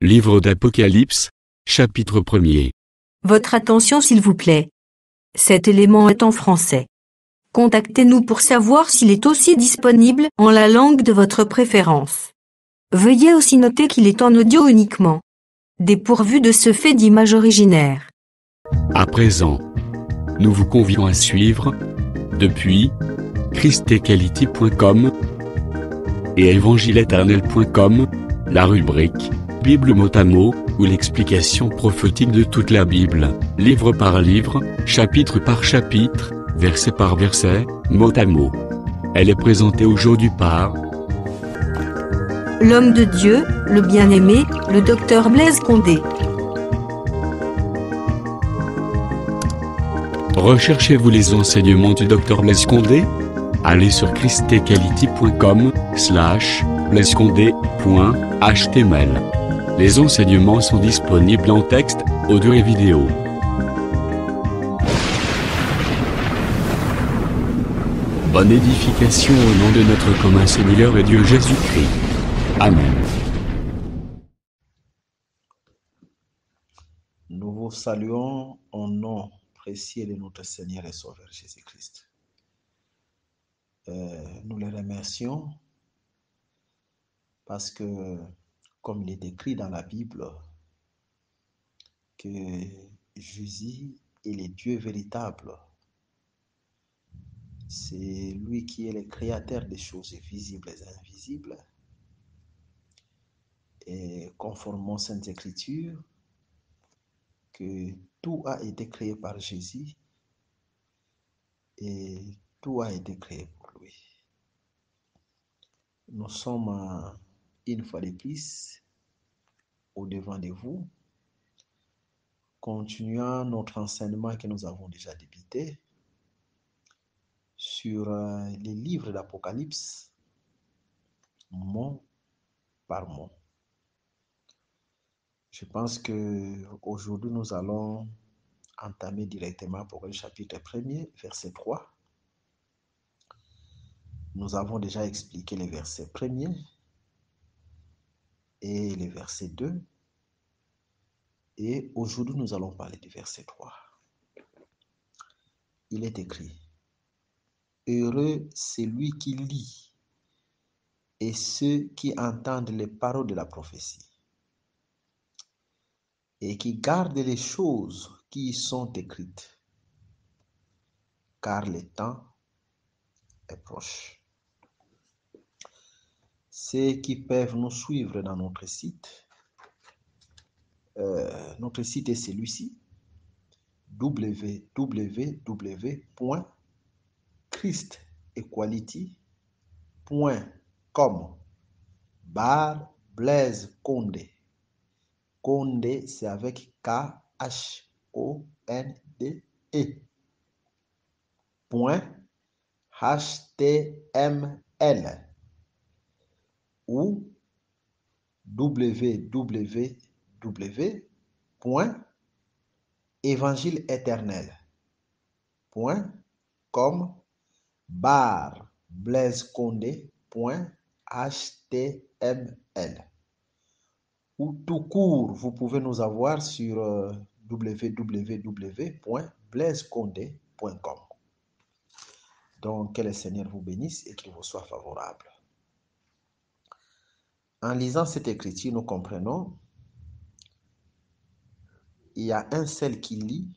Livre d'Apocalypse, chapitre 1er. Votre attention s'il vous plaît. Cet élément est en français. Contactez-nous pour savoir s'il est aussi disponible en la langue de votre préférence. Veuillez aussi noter qu'il est en audio uniquement, dépourvu de ce fait d'image originaire. À présent, nous vous convions à suivre, depuis christequality.com et evangileeternel.com, la rubrique Bible mot à mot, ou l'explication prophétique de toute la Bible, livre par livre, chapitre par chapitre, verset par verset, mot à mot. Elle est présentée aujourd'hui par L'homme de Dieu, le bien-aimé, le docteur Blaise Condé. Recherchez-vous les enseignements du Dr Blaise Condé? Allez sur christequality.com/blaisecondé.html. Les enseignements sont disponibles en texte, audio et vidéo. Bonne édification au nom de notre commun Seigneur et Dieu Jésus-Christ. Amen. Nous vous saluons au nom précieux de notre Seigneur et Sauveur Jésus-Christ. Nous le remercions parce que, comme il est écrit dans la Bible, que Jésus est le Dieu véritable. C'est lui qui est le créateur des choses visibles et invisibles. Et conformément aux Saintes Écritures, que tout a été créé par Jésus et tout a été créé pour lui. Nous sommes une fois de plus au-devant de vous, continuant notre enseignement que nous avons déjà débuté sur les livres d'Apocalypse, mot par mot. Je pense qu'aujourd'hui, nous allons entamer directement pour le chapitre 1er, verset 3. Nous avons déjà expliqué les versets 1er et les versets 2. Et aujourd'hui, nous allons parler du verset 3. Il est écrit: Heureux celui qui lit et ceux qui entendent les paroles de la prophétie et qui gardent les choses qui y sont écrites, car le temps est proche. Ceux qui peuvent nous suivre dans notre site est celui-ci, www.christequality.com/Blaise Condé. Condé, c'est avec K-H-O-N-D-E. .html ou www.evangileeternel.com/blaisecondé.html. Ou tout court, vous pouvez nous avoir sur www.blaisecondé.com. Donc, que le Seigneur vous bénisse et qu'il vous soit favorable. En lisant cette écriture, nous comprenons il y a un seul qui lit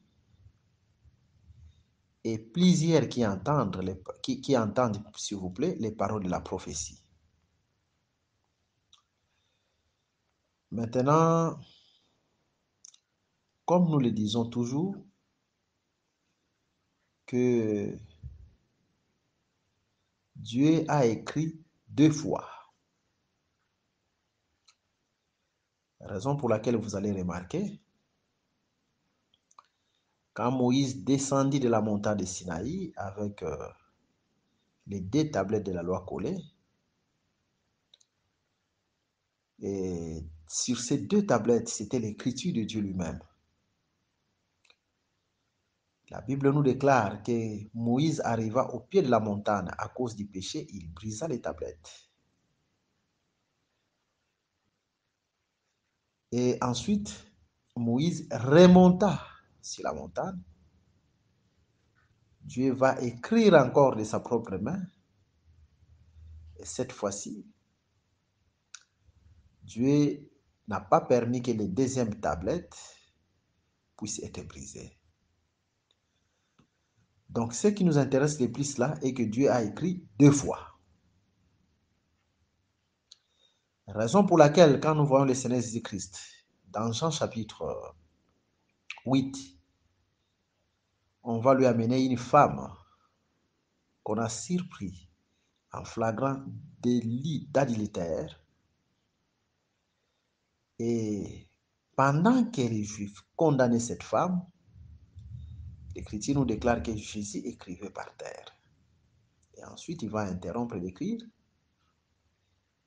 et plusieurs qui entendent, s'il vous plaît, les paroles de la prophétie. Maintenant, comme nous le disons toujours, que Dieu a écrit 2 fois. Raison pour laquelle vous allez remarquer, quand Moïse descendit de la montagne de Sinaï avec les 2 tablettes de la loi collées, et sur ces 2 tablettes, c'était l'écriture de Dieu lui-même. La Bible nous déclare que Moïse arriva au pied de la montagne à cause du péché, il brisa les tablettes. Et ensuite, Moïse remonta sur la montagne. Dieu va écrire encore de sa propre main. Et cette fois-ci, Dieu n'a pas permis que les deuxièmes tablettes puissent être brisées. Donc, ce qui nous intéresse le plus là est que Dieu a écrit 2 fois. Raison pour laquelle, quand nous voyons le Seigneur Jésus-Christ, dans Jean chapitre 8, on va lui amener une femme qu'on a surpris en flagrant délit d'adultère. Et pendant que les Juifs condamnaient cette femme, l'Écriture nous déclare que Jésus écrivait par terre. Et ensuite, il va interrompre d'écrire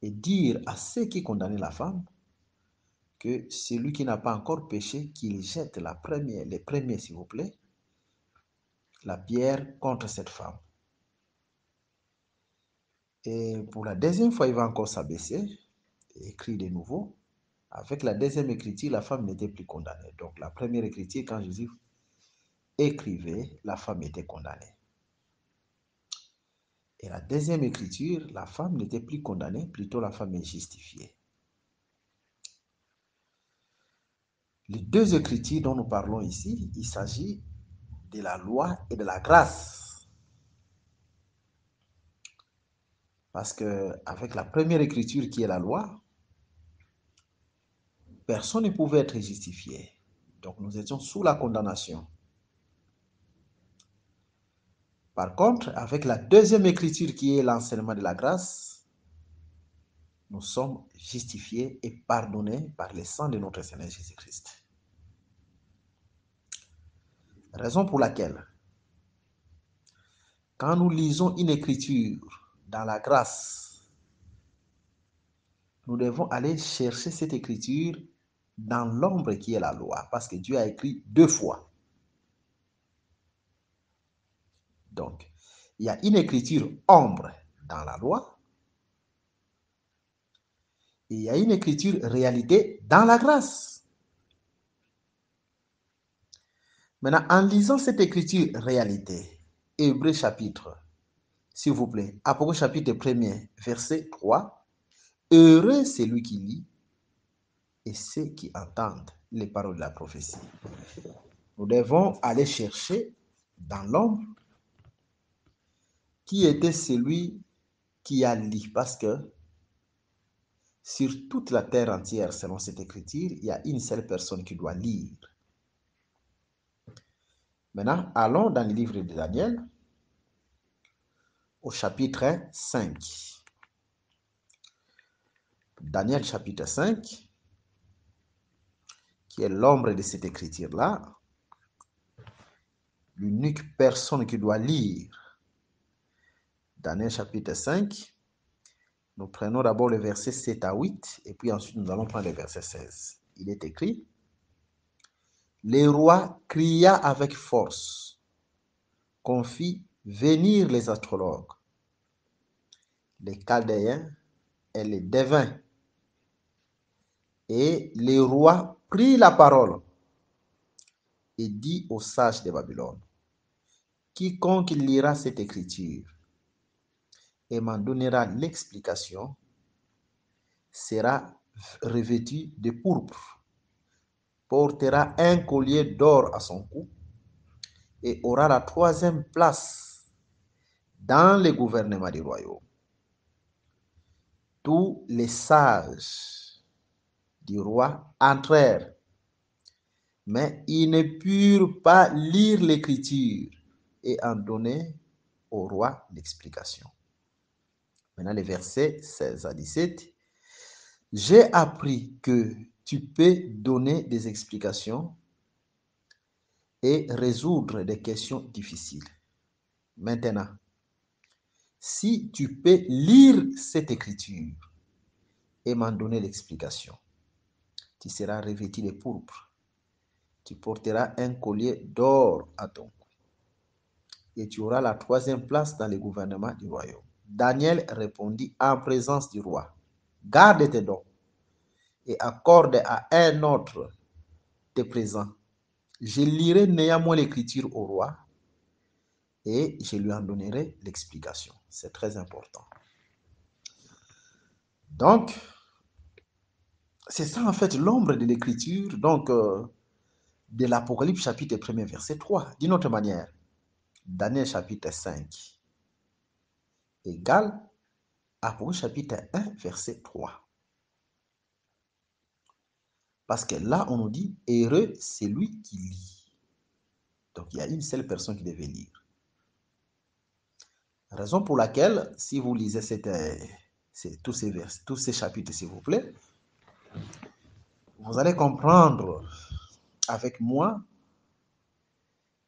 et dire à ceux qui condamnaient la femme que celui qui n'a pas encore péché, qu'il jette les premiers, s'il vous plaît, la pierre contre cette femme. Et pour la deuxième fois, il va encore s'abaisser et écrire de nouveau. Avec la deuxième écriture, la femme n'était plus condamnée. Donc la première écriture, quand Jésus écrivait, la femme était condamnée. Et la deuxième écriture, la femme n'était plus condamnée, plutôt la femme est justifiée. Les 2 écritures dont nous parlons ici, il s'agit de la loi et de la grâce. Parce qu'avec la première écriture qui est la loi, personne ne pouvait être justifié. Donc nous étions sous la condamnation. Par contre, avec la deuxième écriture qui est l'enseignement de la grâce, nous sommes justifiés et pardonnés par le sang de notre Seigneur Jésus-Christ. Raison pour laquelle, quand nous lisons une écriture dans la grâce, nous devons aller chercher cette écriture dans l'ombre qui est la loi, parce que Dieu a écrit 2 fois. Donc, il y a une écriture ombre dans la loi et il y a une écriture réalité dans la grâce. Maintenant, en lisant cette écriture réalité, Hébreux chapitre, s'il vous plaît, Apocalypse chapitre 1er, verset 3, heureux c'est lui qui lit et ceux qui entendent les paroles de la prophétie. Nous devons aller chercher dans l'ombre qui était celui qui a lu, parce que sur toute la terre entière, selon cette écriture, il y a une seule personne qui doit lire. Maintenant, allons dans le livre de Daniel, au chapitre 5. Daniel chapitre 5, qui est l'ombre de cette écriture-là, l'unique personne qui doit lire. Daniel chapitre 5, nous prenons d'abord le verset 7 à 8, et puis ensuite nous allons prendre le verset 16. Il est écrit, « Le roi cria avec force, qu'on fit venir les astrologues, les Chaldéens et les devins. Et le roi prit la parole et dit aux sages de Babylone, quiconque lira cette écriture et m'en donnera l'explication sera revêtu de pourpre, portera un collier d'or à son cou et aura la 3e place dans le gouvernement du royaume. Tous les sages du roi entrèrent, mais ils ne purent pas lire l'écriture et en donner au roi l'explication. Maintenant, les versets 16 à 17. J'ai appris que tu peux donner des explications et résoudre des questions difficiles. Maintenant, si tu peux lire cette écriture et m'en donner l'explication, tu seras revêtu de pourpre. Tu porteras un collier d'or à ton cou et tu auras la 3e place dans le gouvernement du royaume. Daniel répondit en présence du roi, garde tes dons et accorde à un autre de présent, je lirai néanmoins l'écriture au roi et je lui en donnerai l'explication. C'est très important. Donc, c'est ça en fait l'ombre de l'écriture, donc de l'Apocalypse chapitre 1 verset 3. D'une autre manière, Daniel chapitre 5 égale Apocalypse chapitre 1 verset 3. Parce que là, on nous dit, heureux, c'est lui qui lit. Donc, il y a une seule personne qui devait lire. Raison pour laquelle, si vous lisez tous ces chapitres, s'il vous plaît, vous allez comprendre avec moi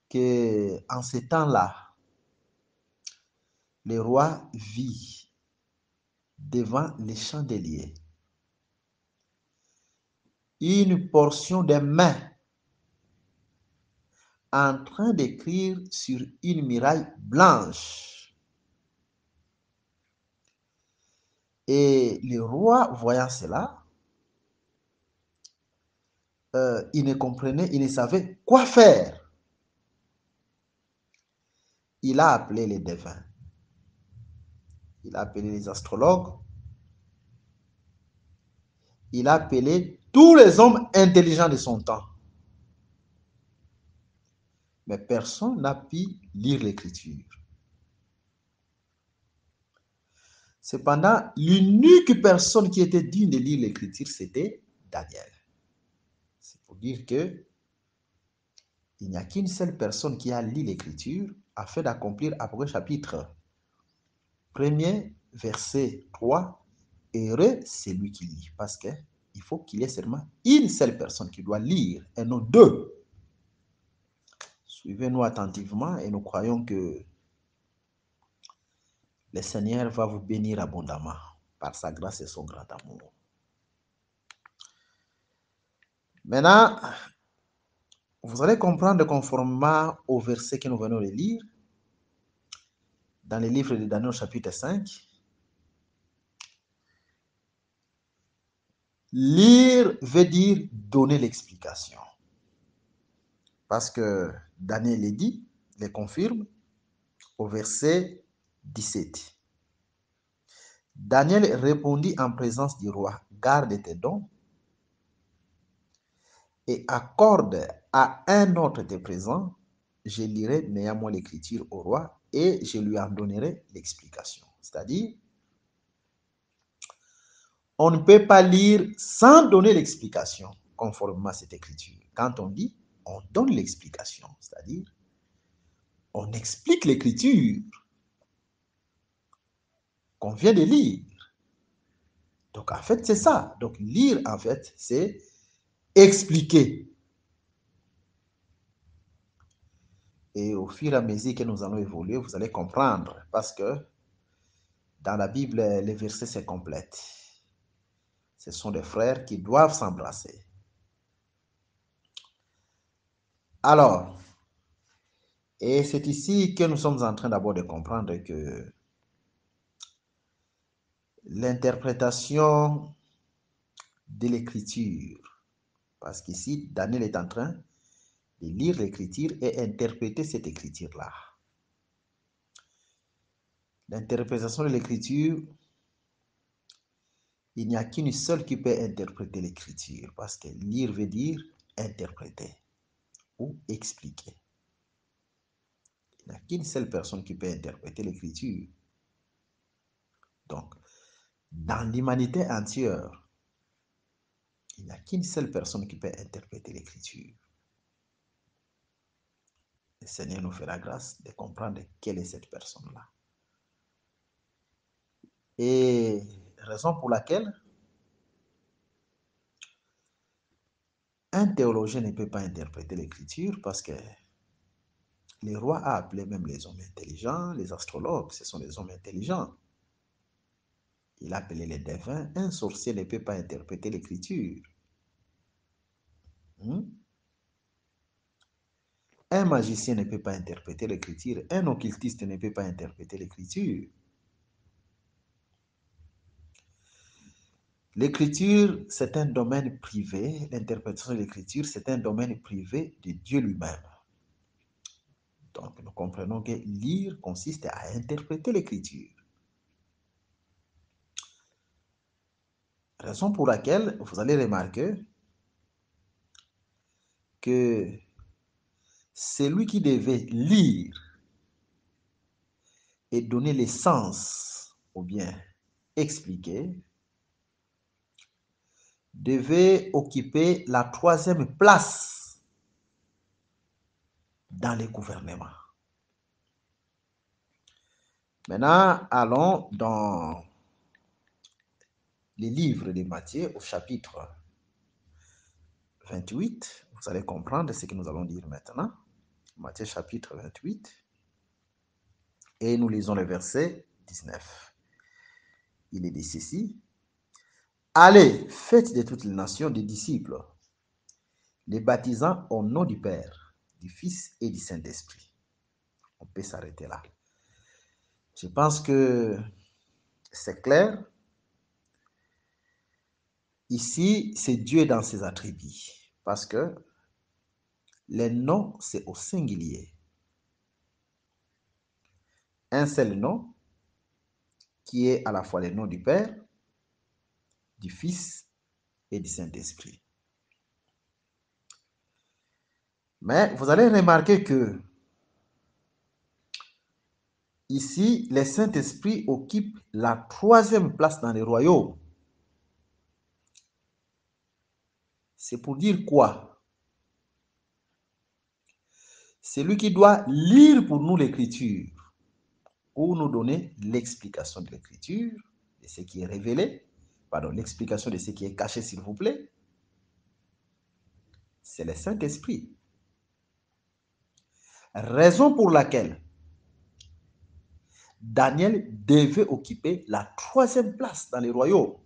que en ces temps-là, le roi vit devant les chandeliers une portion des mains en train d'écrire sur une muraille blanche. Et le roi, voyant cela, il ne comprenait, il ne savait quoi faire. Il a appelé les devins, il a appelé les astrologues, il a appelé tous les hommes intelligents de son temps. Mais personne n'a pu lire l'écriture. Cependant, l'unique personne qui était digne de lire l'écriture, c'était Daniel. C'est pour dire que il n'y a qu'une seule personne qui a lu l'écriture afin d'accomplir Apocalypse chapitre 1er, verset 3. Heureux, c'est lui qui lit. Parce qu'il faut qu'il y ait seulement une seule personne qui doit lire et non deux. Suivez-nous attentivement et nous croyons que le Seigneur va vous bénir abondamment par sa grâce et son grand amour. Maintenant, vous allez comprendre conformément au verset que nous venons de lire dans le livre de Daniel chapitre 5. Lire veut dire donner l'explication. Parce que Daniel le dit, le confirme au verset 17. Daniel répondit en présence du roi, garde tes dons et accorde à un autre tes présents. Je lirai néanmoins l'écriture au roi et je lui en donnerai l'explication. C'est-à-dire, on ne peut pas lire sans donner l'explication conformément à cette écriture. Quand on dit, on donne l'explication, c'est-à-dire, on explique l'écriture qu'on vient de lire. Donc, en fait, c'est ça. Donc, lire, en fait, c'est expliquer. Et au fur et à mesure que nous allons évoluer, vous allez comprendre. Parce que dans la Bible, les versets se complètent. Ce sont des frères qui doivent s'embrasser. Alors, et c'est ici que nous sommes en train d'abord de comprendre que l'interprétation de l'écriture, parce qu'ici, Daniel est en train de lire l'écriture et interpréter cette écriture-là. L'interprétation de l'écriture, il n'y a qu'une seule qui peut interpréter l'écriture, parce que lire veut dire interpréter ou expliquer. Il n'y a qu'une seule personne qui peut interpréter l'écriture. Donc, dans l'humanité entière, il n'y a qu'une seule personne qui peut interpréter l'écriture. Le Seigneur nous fera grâce de comprendre quelle est cette personne-là. Et raison pour laquelle un théologien ne peut pas interpréter l'écriture parce que le roi a appelé même les hommes intelligents, les astrologues, ce sont des hommes intelligents. Il a appelé les devins. Un sorcier ne peut pas interpréter l'écriture. Un magicien ne peut pas interpréter l'écriture. Un occultiste ne peut pas interpréter l'écriture. L'écriture, c'est un domaine privé. L'interprétation de l'écriture, c'est un domaine privé de Dieu lui-même. Donc, nous comprenons que lire consiste à interpréter l'écriture. Raison pour laquelle vous allez remarquer que celui qui devait lire et donner le sens, ou bien expliquer, devait occuper la 3e place dans le gouvernement. Maintenant, allons dans les livres de Matthieu au chapitre 28. Vous allez comprendre ce que nous allons dire maintenant. Matthieu chapitre 28. Et nous lisons le verset 19. Il est dit ceci. Allez, faites de toutes les nations des disciples, les baptisant au nom du Père, du Fils et du Saint-Esprit. On peut s'arrêter là. Je pense que c'est clair. Ici, c'est Dieu dans ses attributs. Parce que les noms, c'est au singulier. Un seul nom qui est à la fois le nom du Père, du Fils et du Saint-Esprit. Mais vous allez remarquer que ici, le Saint-Esprit occupe la 3e place dans le royaume. C'est pour dire quoi? C'est lui qui doit lire pour nous l'Écriture, ou nous donner l'explication de l'Écriture, de ce qui est révélé, pardon, l'explication de ce qui est caché, s'il vous plaît. C'est le Saint-Esprit. Raison pour laquelle Daniel devait occuper la 3e place dans le royaume.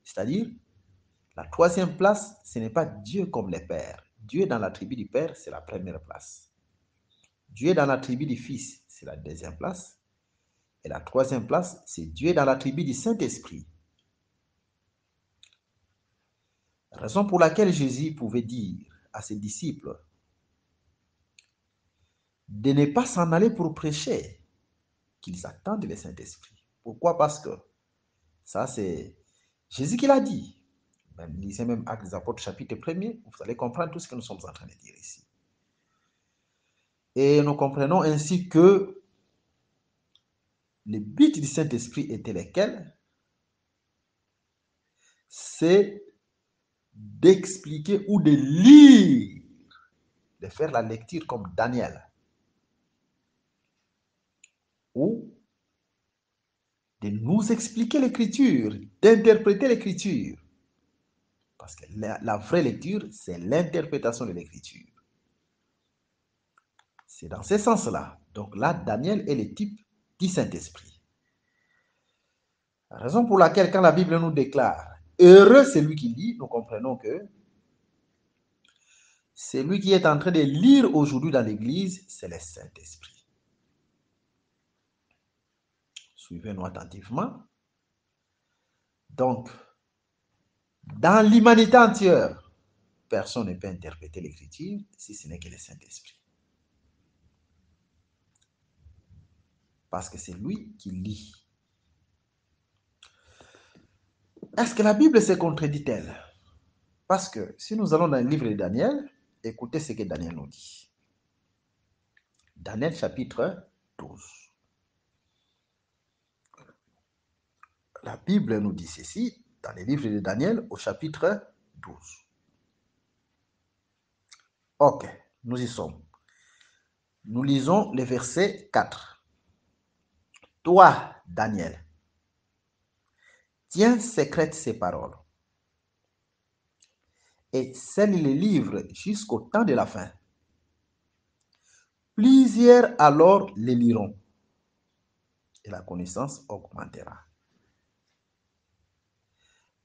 C'est-à-dire, la 3e place, ce n'est pas Dieu comme le Père. Dieu dans la tribu du Père, c'est la 1re place. Dieu dans la tribu du Fils, c'est la 2e place. Et la 3e place, c'est Dieu dans la tribu du Saint-Esprit. Raison pour laquelle Jésus pouvait dire à ses disciples de ne pas s'en aller pour prêcher, qu'ils attendent le Saint-Esprit. Pourquoi? Parce que ça, c'est Jésus qui l'a dit. Lisez même Actes des Apôtres, chapitre 1er, vous allez comprendre tout ce que nous sommes en train de dire ici. Et nous comprenons ainsi que le but du Saint-Esprit était lequel? C'est d'expliquer ou de lire, de faire la lecture comme Daniel, ou de nous expliquer l'écriture, d'interpréter l'écriture. Parce que la vraie lecture, c'est l'interprétation de l'écriture. C'est dans ce sens-là. Donc là, Daniel est le type du Saint-Esprit. La raison pour laquelle, quand la Bible nous déclare « Heureux celui qui lit », nous comprenons que celui qui est en train de lire aujourd'hui dans l'Église, c'est le Saint-Esprit. Suivez-nous attentivement. Donc, dans l'humanité entière, personne ne peut interpréter l'Écriture si ce n'est que le Saint-Esprit. Parce que c'est lui qui lit. Est-ce que la Bible se contredit-elle? Parce que si nous allons dans le livre de Daniel, écoutez ce que Daniel nous dit. Daniel chapitre 12. La Bible nous dit ceci, dans le livre de Daniel au chapitre 12. Ok, nous y sommes. Nous lisons le verset 4. Toi, Daniel, tiens secrètes ces paroles et scelle les livres jusqu'au temps de la fin. Plusieurs alors les liront et la connaissance augmentera.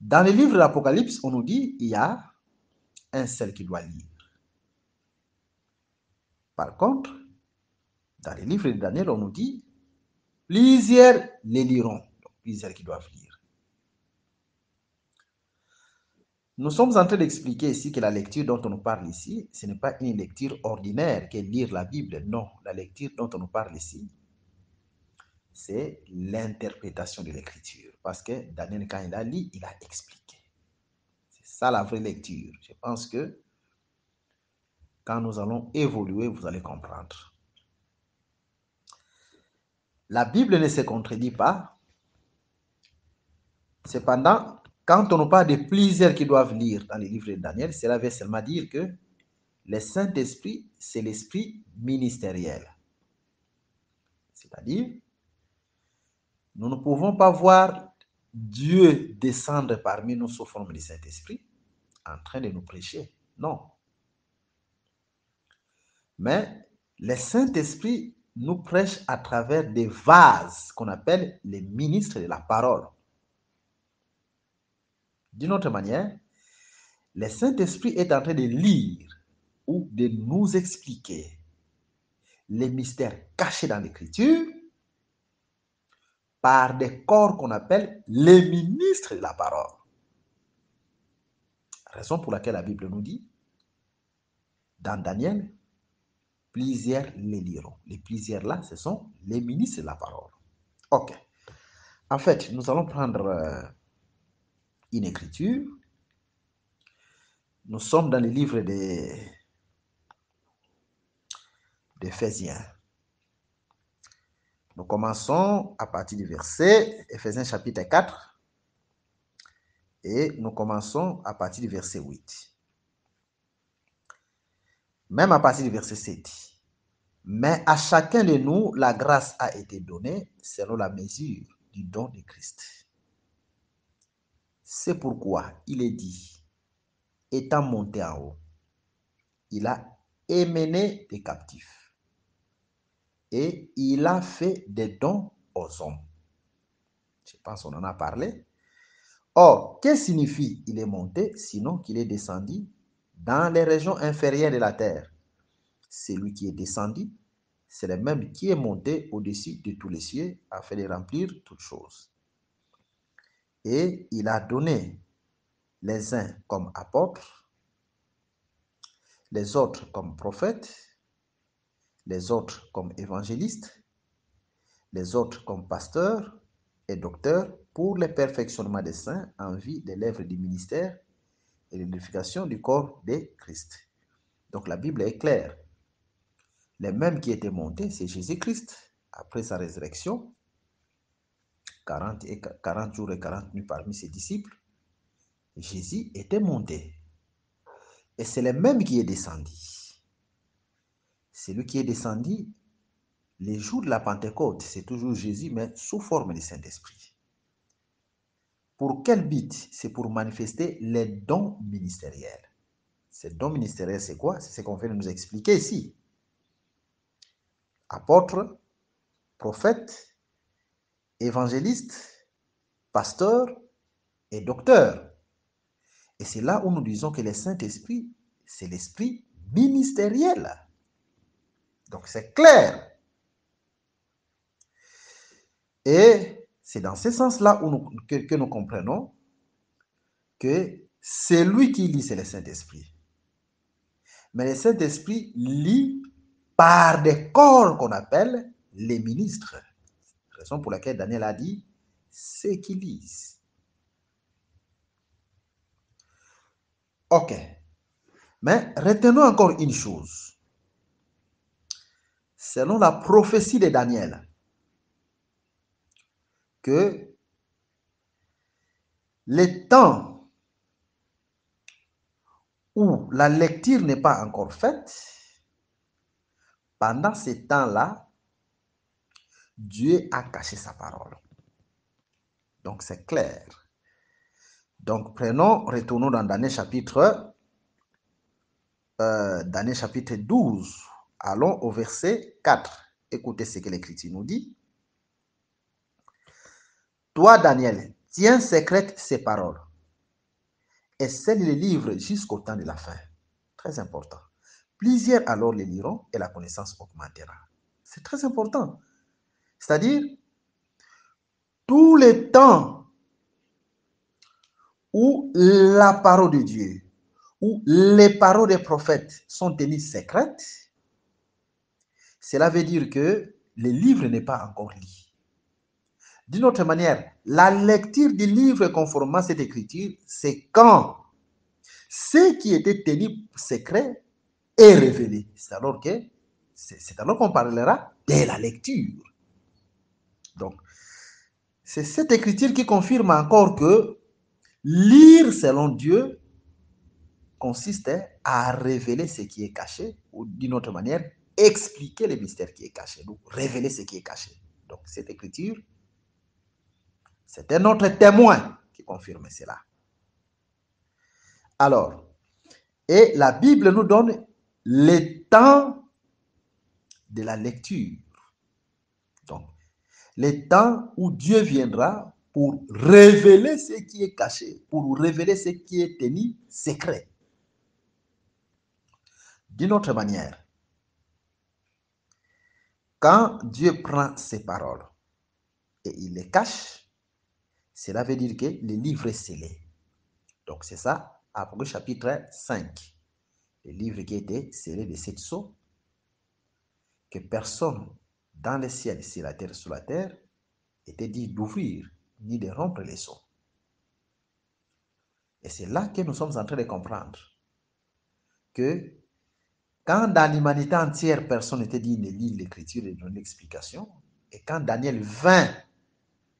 Dans le livre de l'Apocalypse, on nous dit il y a un seul qui doit lire. Par contre, dans le livre de Daniel, on nous dit plusieurs les liront, donc plusieurs qui doivent lire. Nous sommes en train d'expliquer ici que la lecture dont on nous parle ici, ce n'est pas une lecture ordinaire qu'est lire la Bible. Non, la lecture dont on nous parle ici, c'est l'interprétation de l'écriture. Parce que Daniel, quand il a lu, il a expliqué. C'est ça la vraie lecture. Je pense que quand nous allons évoluer, vous allez comprendre. La Bible ne se contredit pas. Cependant, quand on nous parle de plusieurs qui doivent lire dans les livres de Daniel, cela veut seulement dire que le Saint-Esprit, c'est l'esprit ministériel. C'est-à-dire, nous ne pouvons pas voir Dieu descendre parmi nous sous forme du Saint-Esprit en train de nous prêcher. Non. Mais le Saint-Esprit nous prêche à travers des vases qu'on appelle les ministres de la parole. D'une autre manière, le Saint-Esprit est en train de lire ou de nous expliquer les mystères cachés dans l'Écriture par des corps qu'on appelle les ministres de la parole. Raison pour laquelle la Bible nous dit, dans Daniel, plusieurs les liront. Les plusieurs là, ce sont les ministres de la parole. Ok. En fait, nous allons prendre une écriture. Nous sommes dans le livre d'Éphésiens. Nous commençons à partir du verset, Éphésiens chapitre 4, et nous commençons à partir du verset 8. Même à partir du verset 7. Mais à chacun de nous, la grâce a été donnée selon la mesure du don de Christ. C'est pourquoi il est dit, étant monté en haut, il a émené des captifs et il a fait des dons aux hommes. Je pense qu'on en a parlé. Or, que signifie il est monté, sinon qu'il est descendu dans les régions inférieures de la terre? Celui qui est descendu, c'est le même qui est monté au-dessus de tous les cieux afin de remplir toutes choses. Et il a donné les uns comme apôtres, les autres comme prophètes, les autres comme évangélistes, les autres comme pasteurs et docteurs pour le perfectionnement des saints en vue de l'œuvre du ministère et l'édification du corps de Christ. Donc la Bible est claire. Les mêmes qui étaient montés, c'est Jésus-Christ. Après sa résurrection, 40 jours et 40 nuits parmi ses disciples, Jésus était monté. Et c'est le même qui est descendu. Celui qui est descendu, les jours de la Pentecôte, c'est toujours Jésus, mais sous forme du Saint-Esprit. Pour quel but? C'est pour manifester les dons ministériels. Ces dons ministériels, c'est quoi? C'est ce qu'on vient de nous expliquer ici. Apôtres, prophètes, évangélistes, pasteurs et docteurs. Et c'est là où nous disons que le Saint-Esprit, c'est l'esprit ministériel. Donc c'est clair. Et c'est dans ce sens-là que nous comprenons que c'est lui qui lit, c'est le Saint-Esprit. Mais le Saint-Esprit lit par des corps qu'on appelle les ministres. Raison pour laquelle Daniel a dit, c'est qu'ils lisent. Ok. Mais retenons encore une chose. Selon la prophétie de Daniel, que les temps où la lecture n'est pas encore faite, pendant ces temps-là, Dieu a caché sa parole. Donc c'est clair. Donc retournons dans Daniel chapitre 12. Allons au verset 4. Écoutez ce que l'Écriture nous dit. Toi, Daniel, tiens secrètes ces paroles et scelle les livres jusqu'au temps de la fin. Très important. Plusieurs alors les liront et la connaissance augmentera. C'est très important. C'est-à-dire, tout le temps où la parole de Dieu, où les paroles des prophètes sont tenues secrètes, cela veut dire que le livre n'est pas encore lu. D'une autre manière, la lecture du livre conformément à cette écriture, c'est quand ce qui était tenu secret est révélé. C'est alors qu'on parlera de la lecture. Donc, c'est cette écriture qui confirme encore que lire selon Dieu consiste à révéler ce qui est caché, ou d'une autre manière, expliquer le mystère qui est caché, donc révéler ce qui est caché. Donc, cette écriture, c'est un autre témoin qui confirme cela. Alors, et la Bible nous donne le temps de la lecture. Donc, le temps où Dieu viendra pour révéler ce qui est caché, pour révéler ce qui est tenu secret. D'une autre manière, quand Dieu prend ses paroles et il les cache, cela veut dire que le livre est scellé. Donc c'est ça, Apocalypse chapitre 5, le livre qui était scellé de 7 sceaux, que personne dans le ciel, sur la terre, sous la terre, était dit d'ouvrir, ni de rompre les sceaux. Et c'est là que nous sommes en train de comprendre que quand dans l'humanité entière, personne n'était dit de lire l'écriture et de donner l'explication, et quand Daniel vint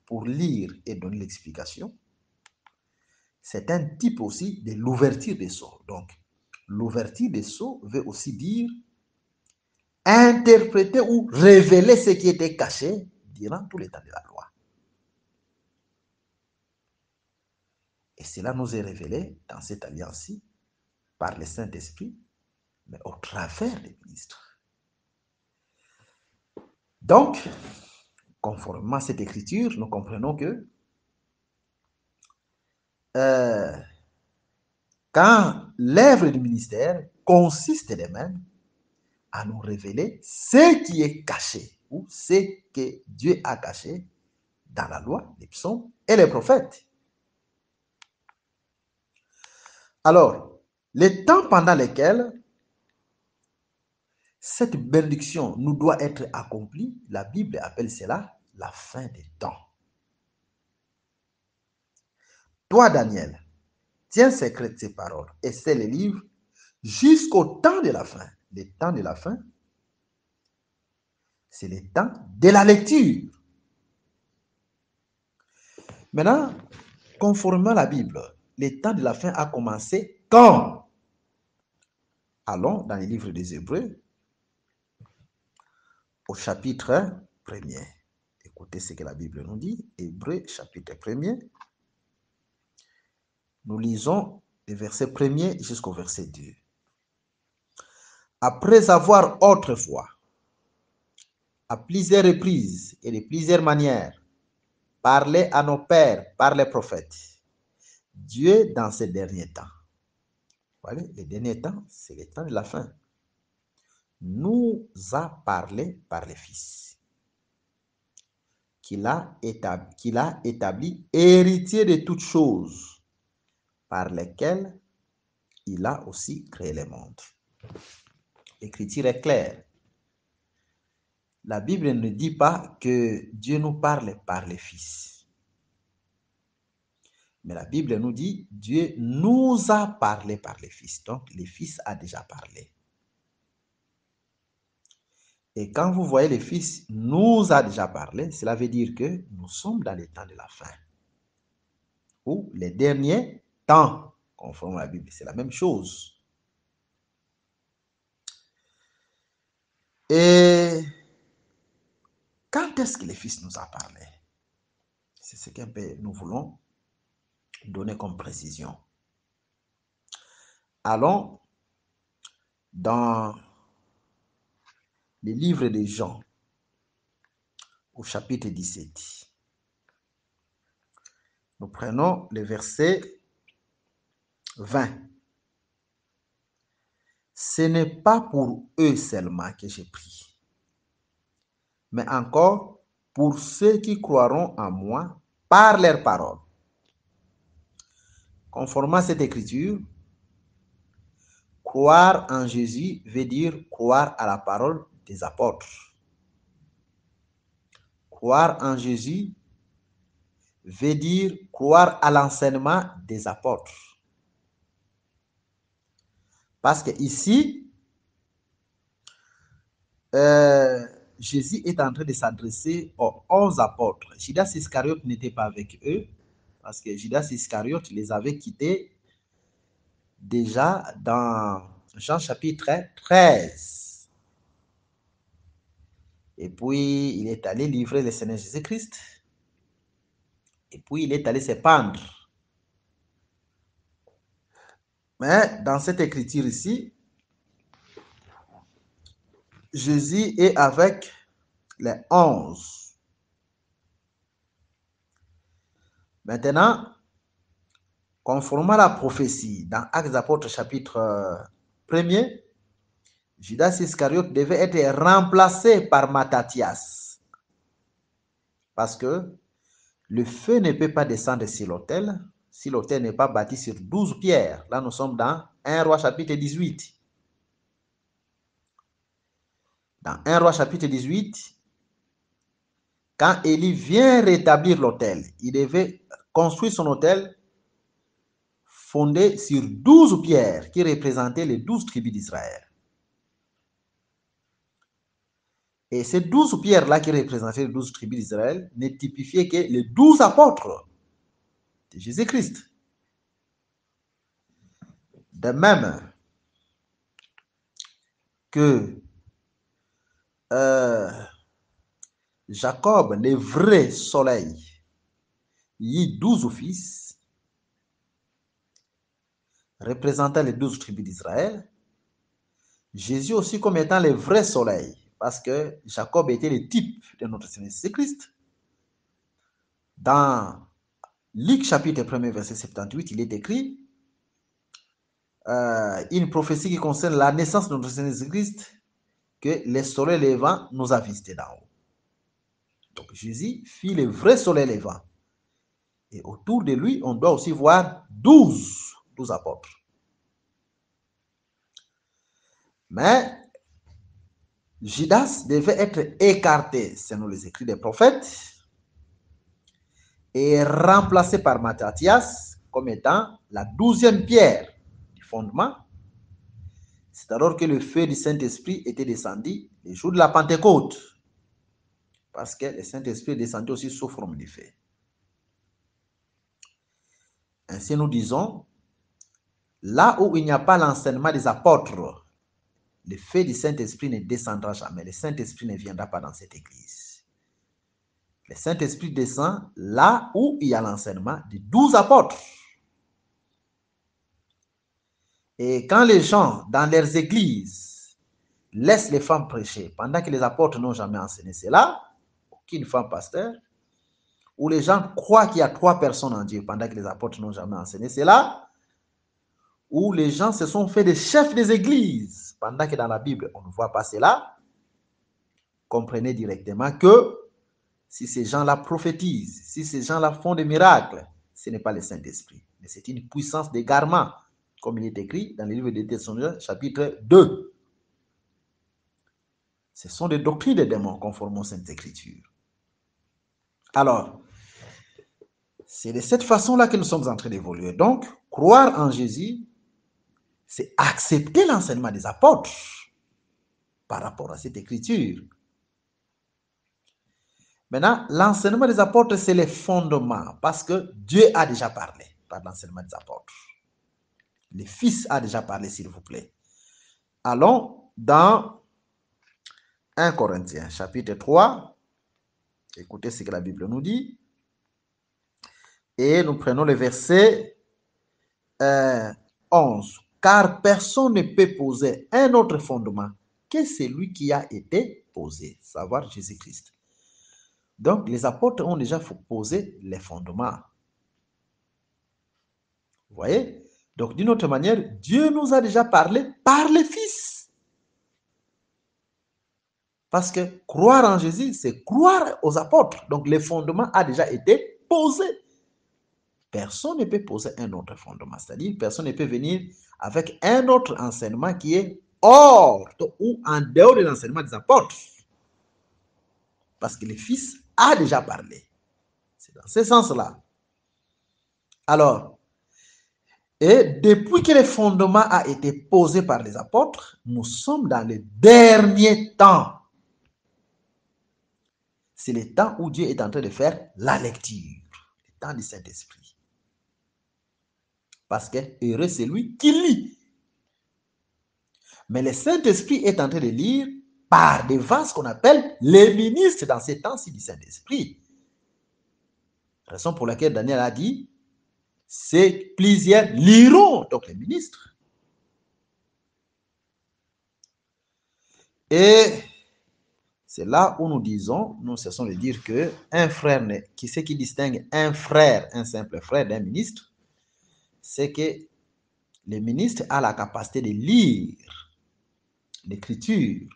pour lire et donner l'explication, c'est un type aussi de l'ouverture des sceaux. Donc, l'ouverture des sceaux veut aussi dire interpréter ou révéler ce qui était caché durant tout le temps de la loi. Et cela nous est révélé dans cette alliance-ci par le Saint-Esprit, mais au travers des ministres. Donc, conformément à cette écriture, nous comprenons que quand l'œuvre du ministère consiste de même à nous révéler ce qui est caché ou ce que Dieu a caché dans la loi, les psaumes et les prophètes. Alors, le temps pendant lequel cette bénédiction nous doit être accomplie, la Bible appelle cela la fin des temps. Toi, Daniel, tiens secret de ces paroles et scelle les livres jusqu'au temps de la fin. Le temps de la fin, c'est le temps de la lecture. Maintenant, conformément à la Bible, le temps de la fin a commencé quand? Allons dans les livres des Hébreux, au chapitre 1er. Écoutez ce que la Bible nous dit. Hébreux, chapitre 1er. Nous lisons le verset 1er jusqu'au verset 2. Après avoir autrefois, à plusieurs reprises et de plusieurs manières, parlé à nos pères par les prophètes, Dieu dans ces derniers temps. Voilà, les derniers temps, c'est le temps de la fin. Nous a parlé par les fils, qu'il a établi héritier de toutes choses, par lesquelles il a aussi créé le monde. L'écriture est claire. La Bible ne dit pas que Dieu nous parle par les fils. Mais la Bible nous dit Dieu nous a parlé par les fils. Donc, les fils a déjà parlé. Et quand vous voyez les fils nous a déjà parlé, cela veut dire que nous sommes dans les temps de la fin. Ou les derniers temps, conformément à la Bible, c'est la même chose. Et quand est-ce que les fils nous a parlé? C'est ce que nous voulons donner comme précision. Allons dans le livre de Jean, au chapitre 17. Nous prenons le verset 20. Ce n'est pas pour eux seulement que j'ai pris, mais encore pour ceux qui croiront en moi par leurs paroles. conformément à cette écriture, croire en Jésus veut dire croire à la parole des apôtres. Croire en Jésus veut dire croire à l'enseignement des apôtres. Parce que ici, Jésus est en train de s'adresser aux 11 apôtres. Judas Iscariote n'était pas avec eux, parce que Judas Iscariote les avait quittés déjà dans Jean chapitre 13. Et puis, il est allé livrer le Seigneur Jésus-Christ. Et puis, il est allé se pendre. Mais dans cette écriture ici, Jésus est avec les 11. Maintenant, conformément à la prophétie, dans Actes des Apôtres chapitre 1er, Judas Iscariote devait être remplacé par Matthias. Parce que le feu ne peut pas descendre sur l'autel si l'autel n'est pas bâti sur 12 pierres. Là, nous sommes dans 1 Roi chapitre 18. Dans 1 Roi chapitre 18, quand Élie vient rétablir l'autel, il devait construire son autel fondé sur 12 pierres qui représentaient les 12 tribus d'Israël. Et ces 12 pierres-là qui représentaient les 12 tribus d'Israël ne typifiaient que les 12 apôtres de Jésus-Christ. De même que Jacob, le vrai soleil, y eut 12 fils, représentant les 12 tribus d'Israël. Jésus aussi comme étant le vrai soleil, parce que Jacob était le type de notre Seigneur Jésus-Christ. Dans Luc chapitre 1er, verset 78, il est écrit une prophétie qui concerne la naissance de notre Seigneur Jésus-Christ, que le soleil levant nous a visités d'en haut. Donc Jésus fit le vrai soleil levant. Et autour de lui, on doit aussi voir 12 apôtres. Mais Judas devait être écarté, selon les écrits des prophètes, et remplacé par Matthias comme étant la 12e pierre du fondement. C'est alors que le feu du Saint-Esprit était descendu les jours de la Pentecôte. Parce que le Saint-Esprit est descendu aussi sous forme de feu. Ainsi nous disons, là où il n'y a pas l'enseignement des apôtres, le feu du Saint-Esprit ne descendra jamais. Le Saint-Esprit ne viendra pas dans cette église. Le Saint-Esprit descend là où il y a l'enseignement des 12 apôtres. Et quand les gens, dans leurs églises, laissent les femmes prêcher, pendant que les apôtres n'ont jamais enseigné cela, aucune femme pasteur, où les gens croient qu'il y a 3 personnes en Dieu, pendant que les apôtres n'ont jamais enseigné cela, où les gens se sont fait des chefs des églises, pendant que dans la Bible, on ne voit pas cela, comprenez directement que si ces gens-là prophétisent, si ces gens-là font des miracles, ce n'est pas le Saint-Esprit, mais c'est une puissance d'égarement, comme il est écrit dans le livre des Thessaloniciens, chapitre 2. Ce sont des doctrines des démons, conformément aux Saintes Écritures. Alors, c'est de cette façon-là que nous sommes en train d'évoluer. Donc, croire en Jésus, c'est accepter l'enseignement des apôtres par rapport à cette écriture. Maintenant, l'enseignement des apôtres, c'est le fondement, parce que Dieu a déjà parlé par l'enseignement des apôtres. Le Fils a déjà parlé, s'il vous plaît. Allons dans 1 Corinthiens, chapitre 3. Écoutez ce que la Bible nous dit. Et nous prenons le verset 11. Car personne ne peut poser un autre fondement que celui qui a été posé, savoir Jésus-Christ. Donc, les apôtres ont déjà posé les fondements. Vous voyez? Donc, d'une autre manière, Dieu nous a déjà parlé par le Fils. Parce que croire en Jésus, c'est croire aux apôtres. Donc, le fondement a déjà été posé personne ne peut poser un autre fondement. C'est-à-dire, personne ne peut venir avec un autre enseignement qui est hors ou en dehors de l'enseignement des apôtres. Parce que le Fils a déjà parlé. C'est dans ce sens-là. Alors, et depuis que le fondement a été posé par les apôtres, nous sommes dans le dernier temps. C'est le temps où Dieu est en train de faire la lecture, le temps du Saint-Esprit. Parce que heureux c'est lui qui lit. Mais le Saint-Esprit est en train de lire par des vases qu'on appelle les ministres dans ces temps-ci du Saint-Esprit. Raison pour laquelle Daniel a dit, c'est plusieurs liront, donc les ministres. Et c'est là où nous disons, nous cessons de dire que un frère, ce qui distingue un frère, un simple frère d'un ministre, c'est que le ministre a la capacité de lire l'écriture.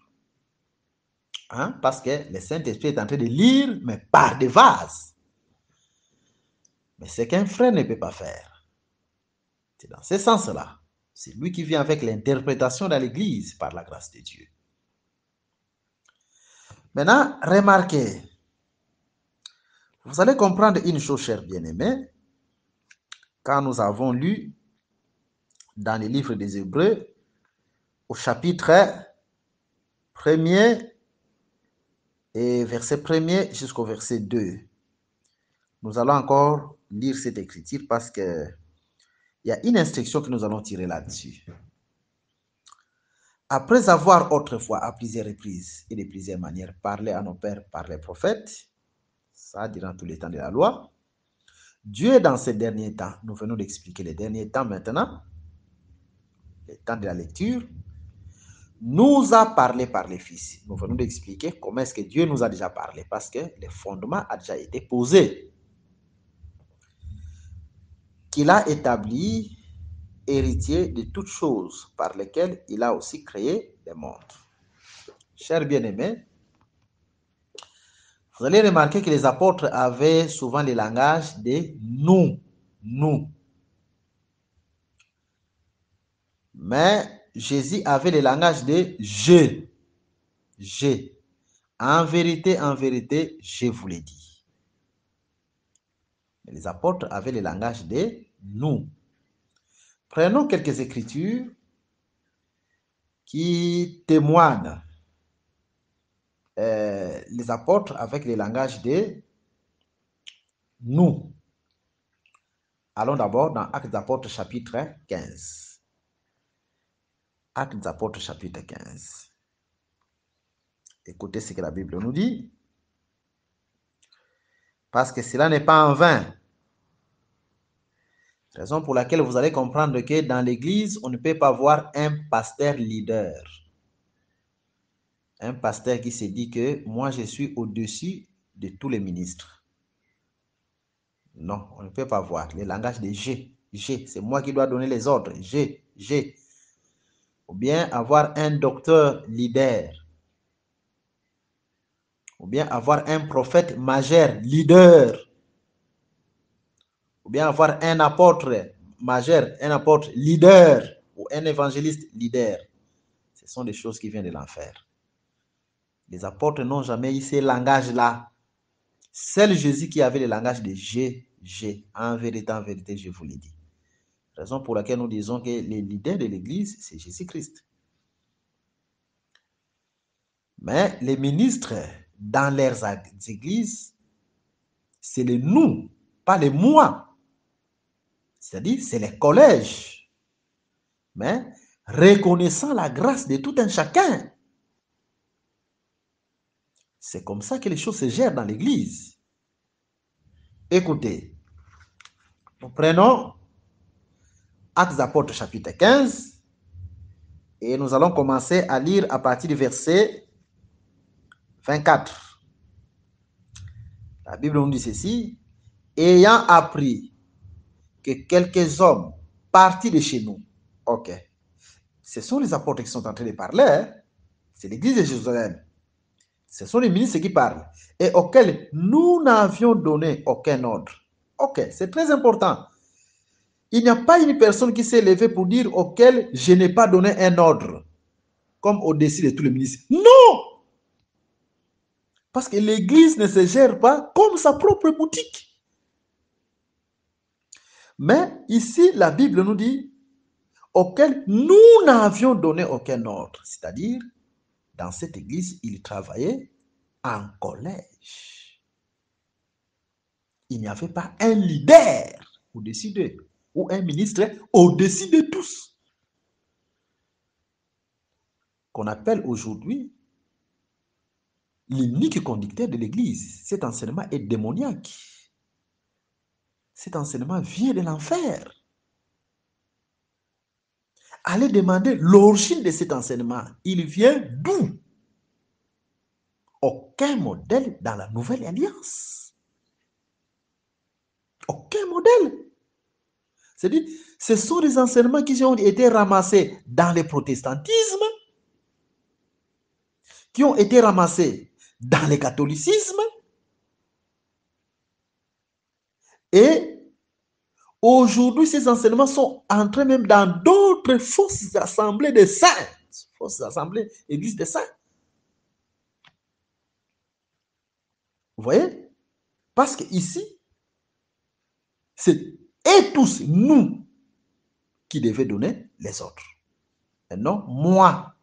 Parce que le Saint-Esprit est en train de lire, mais par des vases. Mais ce qu'un frère ne peut pas faire. C'est dans ce sens-là. C'est lui qui vient avec l'interprétation dans l'Église par la grâce de Dieu. Maintenant, remarquez, vous allez comprendre une chose, chers bien-aimés, quand nous avons lu dans le livre des Hébreux, au chapitre 1er, et verset 1er jusqu'au verset 2. Nous allons encore lire cette écriture parce qu'il y a une instruction que nous allons tirer là-dessus. Après avoir autrefois à plusieurs reprises et de plusieurs manières parlé à nos pères par les prophètes, ça durant tous les temps de la loi, Dieu dans ces derniers temps, nous venons d'expliquer les derniers temps maintenant, les temps de la lecture, nous a parlé par les fils. Nous venons d'expliquer comment est-ce que Dieu nous a déjà parlé parce que le fondement a déjà été posé. Qu'il a établi héritier de toutes choses par lesquelles il a aussi créé le monde. Chers bien-aimés, vous allez remarquer que les apôtres avaient souvent le langage de nous. Mais Jésus avait le langage de je. En vérité, je vous l'ai dit. Mais les apôtres avaient le langage de nous. Prenons quelques écritures qui témoignent les apôtres avec le langage de nous. Allons d'abord dans Actes des Apôtres chapitre 15. Actes des Apôtres chapitre 15. Écoutez ce que la Bible nous dit. Parce que cela n'est pas en vain. Raison pour laquelle vous allez comprendre que dans l'église, on ne peut pas avoir un pasteur leader. Un pasteur qui se dit que moi je suis au-dessus de tous les ministres. Non, on ne peut pas voir. Le langage de j'ai, c'est moi qui dois donner les ordres. J'ai. Ou bien avoir un docteur leader. Ou bien avoir un prophète majeur leader. Ou bien avoir un apôtre majeur, un apôtre leader. Ou un évangéliste leader. Ce sont des choses qui viennent de l'enfer. Les apôtres n'ont jamais eu ces langages-là. Seul Jésus qui avait le langage de j'ai. En vérité, je vous l'ai dit. Raison pour laquelle nous disons que les leaders de l'Église, c'est Jésus-Christ. Mais les ministres dans leurs églises, c'est le nous, pas le moi. C'est-à-dire, c'est les collèges. Mais reconnaissant la grâce de tout un chacun. C'est comme ça que les choses se gèrent dans l'Église. Écoutez, nous prenons Actes des Apôtres chapitre 15 et nous allons commencer à lire à partir du verset 24. La Bible nous dit ceci, ayant appris que quelques hommes partis de chez nous, ok, ce sont les apôtres qui sont en train de parler, hein? C'est l'église de Jérusalem. Ce sont les ministres qui parlent et auxquels nous n'avions donné aucun ordre. Ok, c'est très important. Il n'y a pas une personne qui s'est levée pour dire auquel je n'ai pas donné un ordre, comme au-dessus de tous les ministres. Non! Parce que l'Église ne se gère pas comme sa propre boutique. Mais ici, la Bible nous dit auquel nous n'avions donné aucun ordre. C'est-à-dire, dans cette église, il travaillait en collège. Il n'y avait pas un leader au-dessus d'eux, ou un ministre au-dessus de tous. Qu'on appelle aujourd'hui l'unique conducteur de l'église. Cet enseignement est démoniaque. Cet enseignement vient de l'enfer. Allez demander l'origine de cet enseignement. Il vient d'où? Aucun modèle dans la nouvelle alliance. Aucun modèle. C'est-à-dire, ce sont des enseignements qui ont été ramassés dans le protestantisme, qui ont été ramassés dans le catholicisme, et aujourd'hui, ces enseignements sont entrés même dans d'autres fausses assemblées de saints, fausses assemblées, églises de saints. Vous voyez? Parce qu'ici, c'est et tous nous qui devons donner les autres. Et non, moi,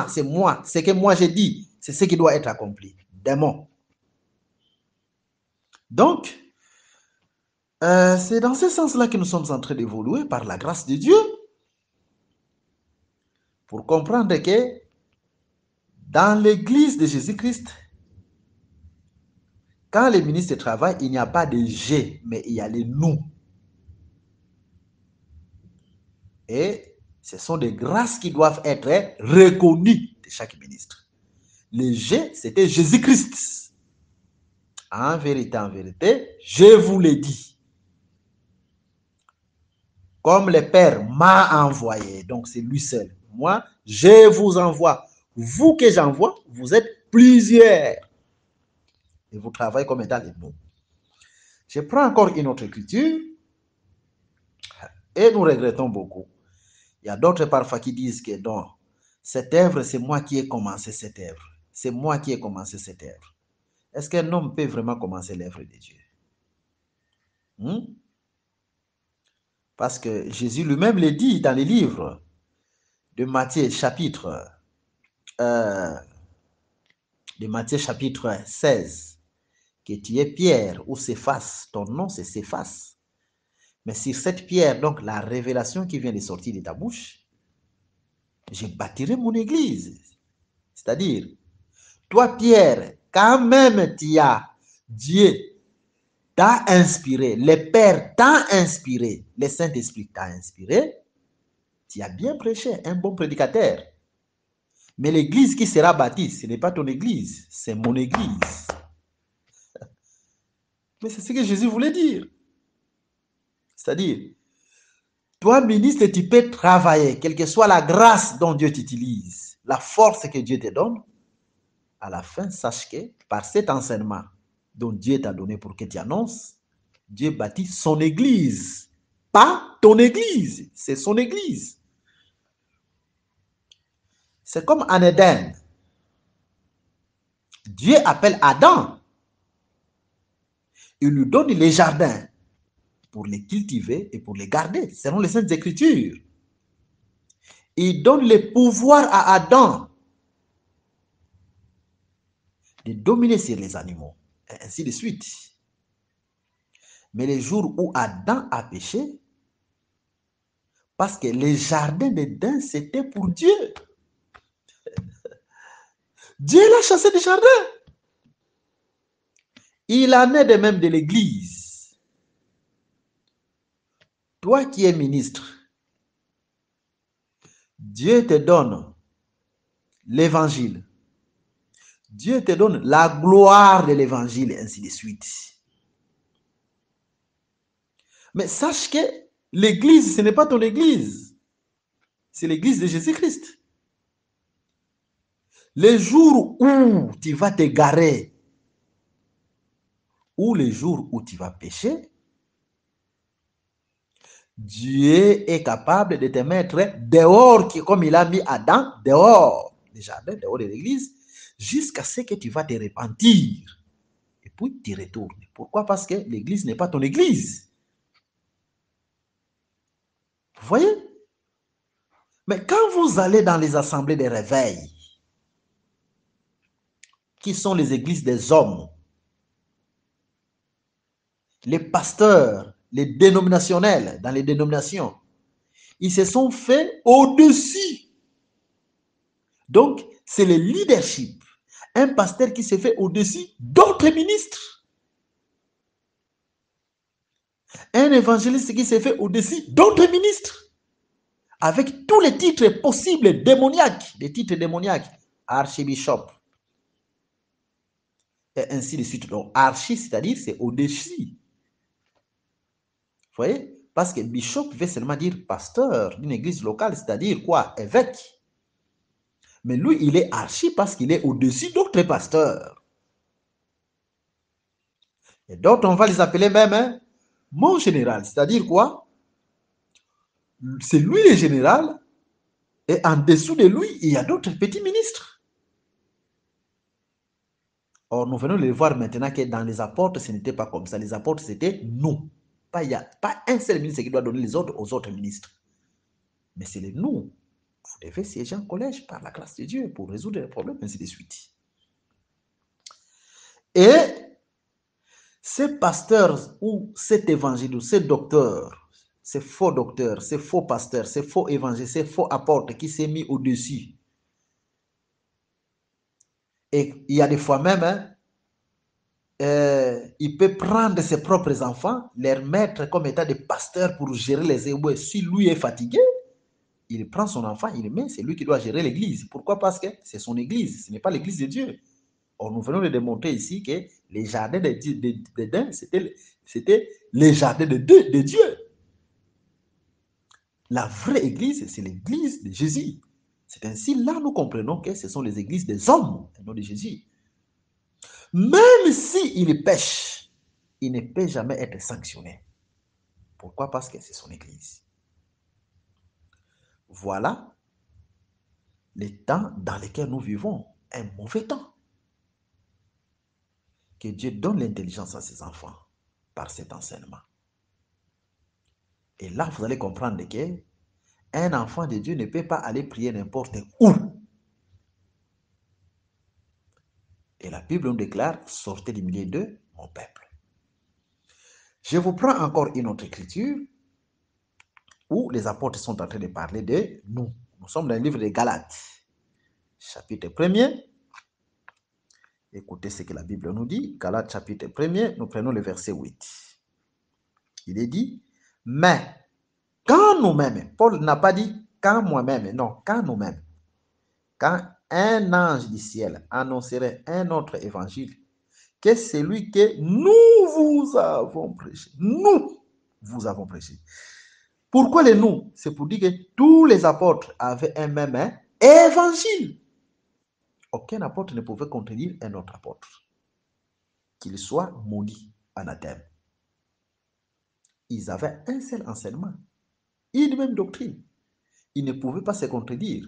c'est moi, ce que moi j'ai dit, c'est ce qui doit être accompli. Démon. Donc, c'est dans ce sens-là que nous sommes en train d'évoluer par la grâce de Dieu pour comprendre que dans l'église de Jésus-Christ, quand les ministres travaillent, il n'y a pas de j'ai, mais il y a les nous. Et ce sont des grâces qui doivent être reconnues de chaque ministre. Le j'ai, c'était Jésus-Christ. En vérité, je vous l'ai dit. Comme le Père m'a envoyé, donc c'est lui seul. Moi, je vous envoie. Vous que j'envoie, vous êtes plusieurs. Et vous travaillez comme étant les nous. Je prends encore une autre écriture. Et nous regrettons beaucoup. Il y a d'autres parfois qui disent que non, cette œuvre, c'est moi qui ai commencé cette œuvre. C'est moi qui ai commencé cette œuvre. Est-ce qu'un homme peut vraiment commencer l'œuvre de Dieu? Parce que Jésus lui-même le dit dans les livres de Matthieu chapitre 16, que tu es Pierre ou Céphas, ton nom c'est Céphas. Mais sur cette pierre, donc la révélation qui vient de sortir de ta bouche, je bâtirai mon église. C'est-à-dire, toi Pierre, quand même tu as Dieu t'a inspiré, le Père t'a inspiré, le Saint-Esprit t'a inspiré, tu as bien prêché, un bon prédicateur. Mais l'église qui sera bâtie, ce n'est pas ton église, c'est mon église. Mais c'est ce que Jésus voulait dire. C'est-à-dire, toi, ministre, tu peux travailler, quelle que soit la grâce dont Dieu t'utilise, la force que Dieu te donne. À la fin, sache que par cet enseignement dont Dieu t'a donné pour que tu annonces, Dieu bâtit son église. Pas ton église, c'est son église. C'est comme en Éden. Dieu appelle Adam. Il lui donne les jardins pour les cultiver et pour les garder, selon les Saintes Écritures. Il donne le pouvoir à Adam de dominer sur les animaux, et ainsi de suite. Mais le jour où Adam a péché, parce que les jardins d'Éden, c'était pour Dieu. Dieu l'a chassé du jardin. Il en est de même de l'église. Toi qui es ministre, Dieu te donne l'évangile. Dieu te donne la gloire de l'évangile, et ainsi de suite. Mais sache que l'église, ce n'est pas ton église. C'est l'église de Jésus-Christ. Le jour où tu vas te garer, ou le jour où tu vas pécher, Dieu est capable de te mettre dehors, comme il a mis Adam dehors du jardin, dehors de l'église, jusqu'à ce que tu vas te repentir. Et puis tu retournes. Pourquoi? Parce que l'église n'est pas ton église. Vous voyez? Mais quand vous allez dans les assemblées de réveil, qui sont les églises des hommes, les pasteurs, les dénominationnels dans les dénominations, ils se sont faits au-dessus. Donc, c'est le leadership. Un pasteur qui se fait au-dessus d'autres ministres. Un évangéliste qui se fait au-dessus d'autres ministres. Avec tous les titres possibles démoniaques, des titres démoniaques. Archbishop. Et ainsi de suite. Donc, archi, c'est-à-dire c'est au-dessus. Vous voyez? Parce que bishop veut seulement dire pasteur d'une église locale, c'est-à-dire quoi? Évêque. Mais lui, il est archi parce qu'il est au-dessus d'autres pasteurs. Et d'autres, on va les appeler même mon général. C'est-à-dire quoi? C'est lui le général. Et en dessous de lui, il y a d'autres petits ministres. Or, nous venons de le voir maintenant que dans les apôtres, ce n'était pas comme ça. Les apôtres, c'était nous. Il n'y a pas un seul ministre qui doit donner les ordres aux autres ministres. Mais c'est les nous. Vous devez siéger en collège par la grâce de Dieu pour résoudre les problèmes, ainsi de suite. Et ces pasteurs ou cet évangile ou ces docteurs, ces faux docteurs, ces faux pasteurs, ces faux évangélistes, ces faux apôtres qui s'est mis au-dessus. Et il y a des fois même, il peut prendre ses propres enfants, les mettre comme état de pasteur pour gérer les éboueurs. Si lui est fatigué, il prend son enfant, il le met, c'est lui qui doit gérer l'église. Pourquoi? Parce que c'est son église, ce n'est pas l'église de Dieu. Or, nous venons de démontrer ici que les jardins d'Éden, c'était les jardins de Dieu. La vraie église, c'est l'église de Jésus. C'est ainsi, là, nous comprenons que ce sont les églises des hommes, et non de Jésus. Même s'il pêche, il ne peut jamais être sanctionné. Pourquoi? Parce que c'est son église. Voilà les temps dans lesquels nous vivons, un mauvais temps. Que Dieu donne l'intelligence à ses enfants par cet enseignement. Et là, vous allez comprendre que un enfant de Dieu ne peut pas aller prier n'importe où. Et la Bible nous déclare, sortez du milieu de mon peuple. Je vous prends encore une autre écriture où les apôtres sont en train de parler de nous. Nous sommes dans le livre de Galates, chapitre 1er. Écoutez ce que la Bible nous dit. Galates, chapitre 1er, nous prenons le verset 8. Il est dit, mais quand nous-mêmes, Paul n'a pas dit quand moi-même, non, quand nous-mêmes, quand un ange du ciel annoncerait un autre évangile, que celui que nous vous avons prêché. Nous vous avons prêché. Pourquoi les nous? C'est pour dire que tous les apôtres avaient un même évangile. Aucun apôtre ne pouvait contredire un autre apôtre, qu'il soit maudit, anathème. Ils avaient un seul enseignement, une même doctrine. Ils ne pouvaient pas se contredire.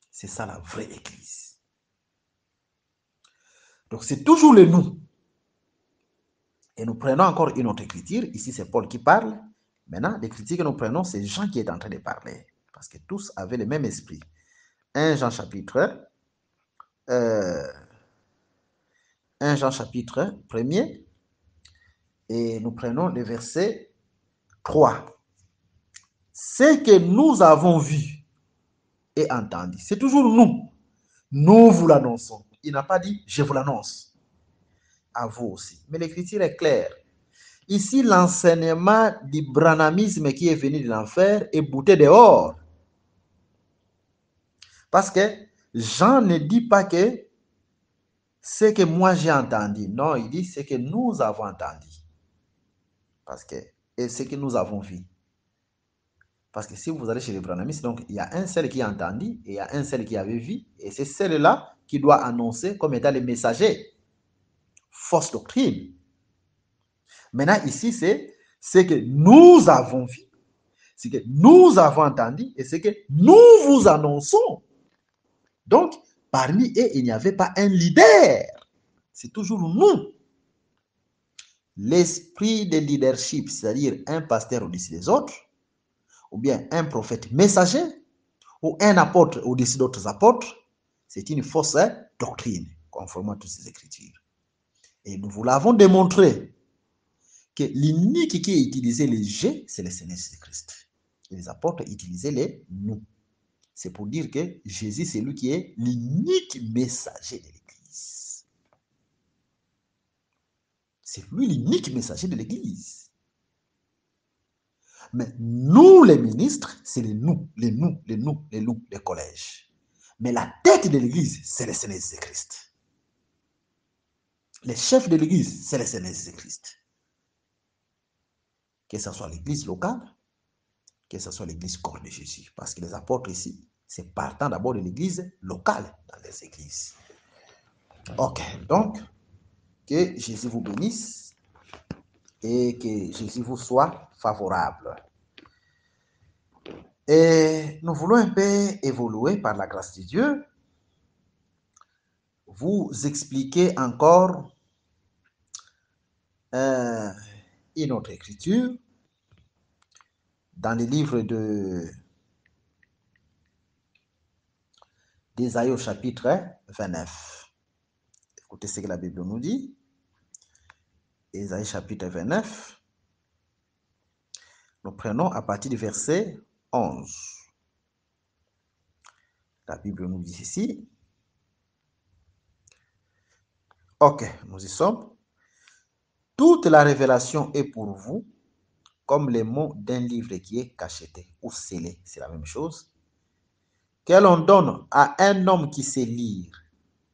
C'est ça la vraie église. Donc c'est toujours le nous. Et nous prenons encore une autre écriture. Ici c'est Paul qui parle. Maintenant, l'écriture que nous prenons, c'est Jean qui est en train de parler. Parce que tous avaient le même esprit. 1 Jean chapitre 1er. Et nous prenons le verset 3. Ce que nous avons vu et entendu, c'est toujours nous. Nous vous l'annonçons. Il n'a pas dit je vous l'annonce. À vous aussi. Mais l'écriture est claire. Ici, l'enseignement du branhamisme qui est venu de l'enfer est bouté dehors. Parce que Jean ne dit pas que ce que moi j'ai entendu. Non, il dit ce que nous avons entendu. Parce que, et ce que nous avons vu. Parce que si vous allez chez les branhamistes, donc il y a un seul qui a entendu et il y a un seul qui avait vu. Et c'est celui-là qui doit annoncer comme étant le messager. Fausse doctrine. Maintenant, ici, c'est ce que nous avons vu, ce que nous avons entendu et ce que nous vous annonçons. Donc, parmi eux, il n'y avait pas un leader. C'est toujours nous. L'esprit de leadership, c'est-à-dire un pasteur au-dessus des autres, ou bien un prophète messager, ou un apôtre au-dessus d'autres apôtres, c'est une fausse doctrine, conformément à toutes ces écritures. Et nous vous l'avons démontré que l'unique qui utilisait les G, c'est le Seigneur Jésus-Christ. Les apôtres utilisaient les nous. C'est pour dire que Jésus, c'est lui qui est l'unique messager de l'Église. C'est lui l'unique messager de l'Église. Mais nous, les ministres, c'est les collèges. Mais la tête de l'Église, c'est le Seigneur Jésus-Christ. Les chefs de l'Église, c'est le Seigneur Jésus-Christ. Que ce soit l'Église locale, que ce soit l'Église corps de Jésus. Parce que les apôtres ici, c'est partant d'abord de l'Église locale dans les églises. Ok, donc, que Jésus vous bénisse et que Jésus vous soit favorable. Et nous voulons un peu évoluer par la grâce de Dieu, vous expliquer encore une autre écriture dans le livre d'Ésaïe au chapitre 29. Écoutez ce que la Bible nous dit. Ésaïe chapitre 29. Nous prenons à partir du verset 11. La Bible nous dit ici. Ok, nous y sommes. Toute la révélation est pour vous comme les mots d'un livre qui est cacheté ou scellé, c'est la même chose, que l'on donne à un homme qui sait lire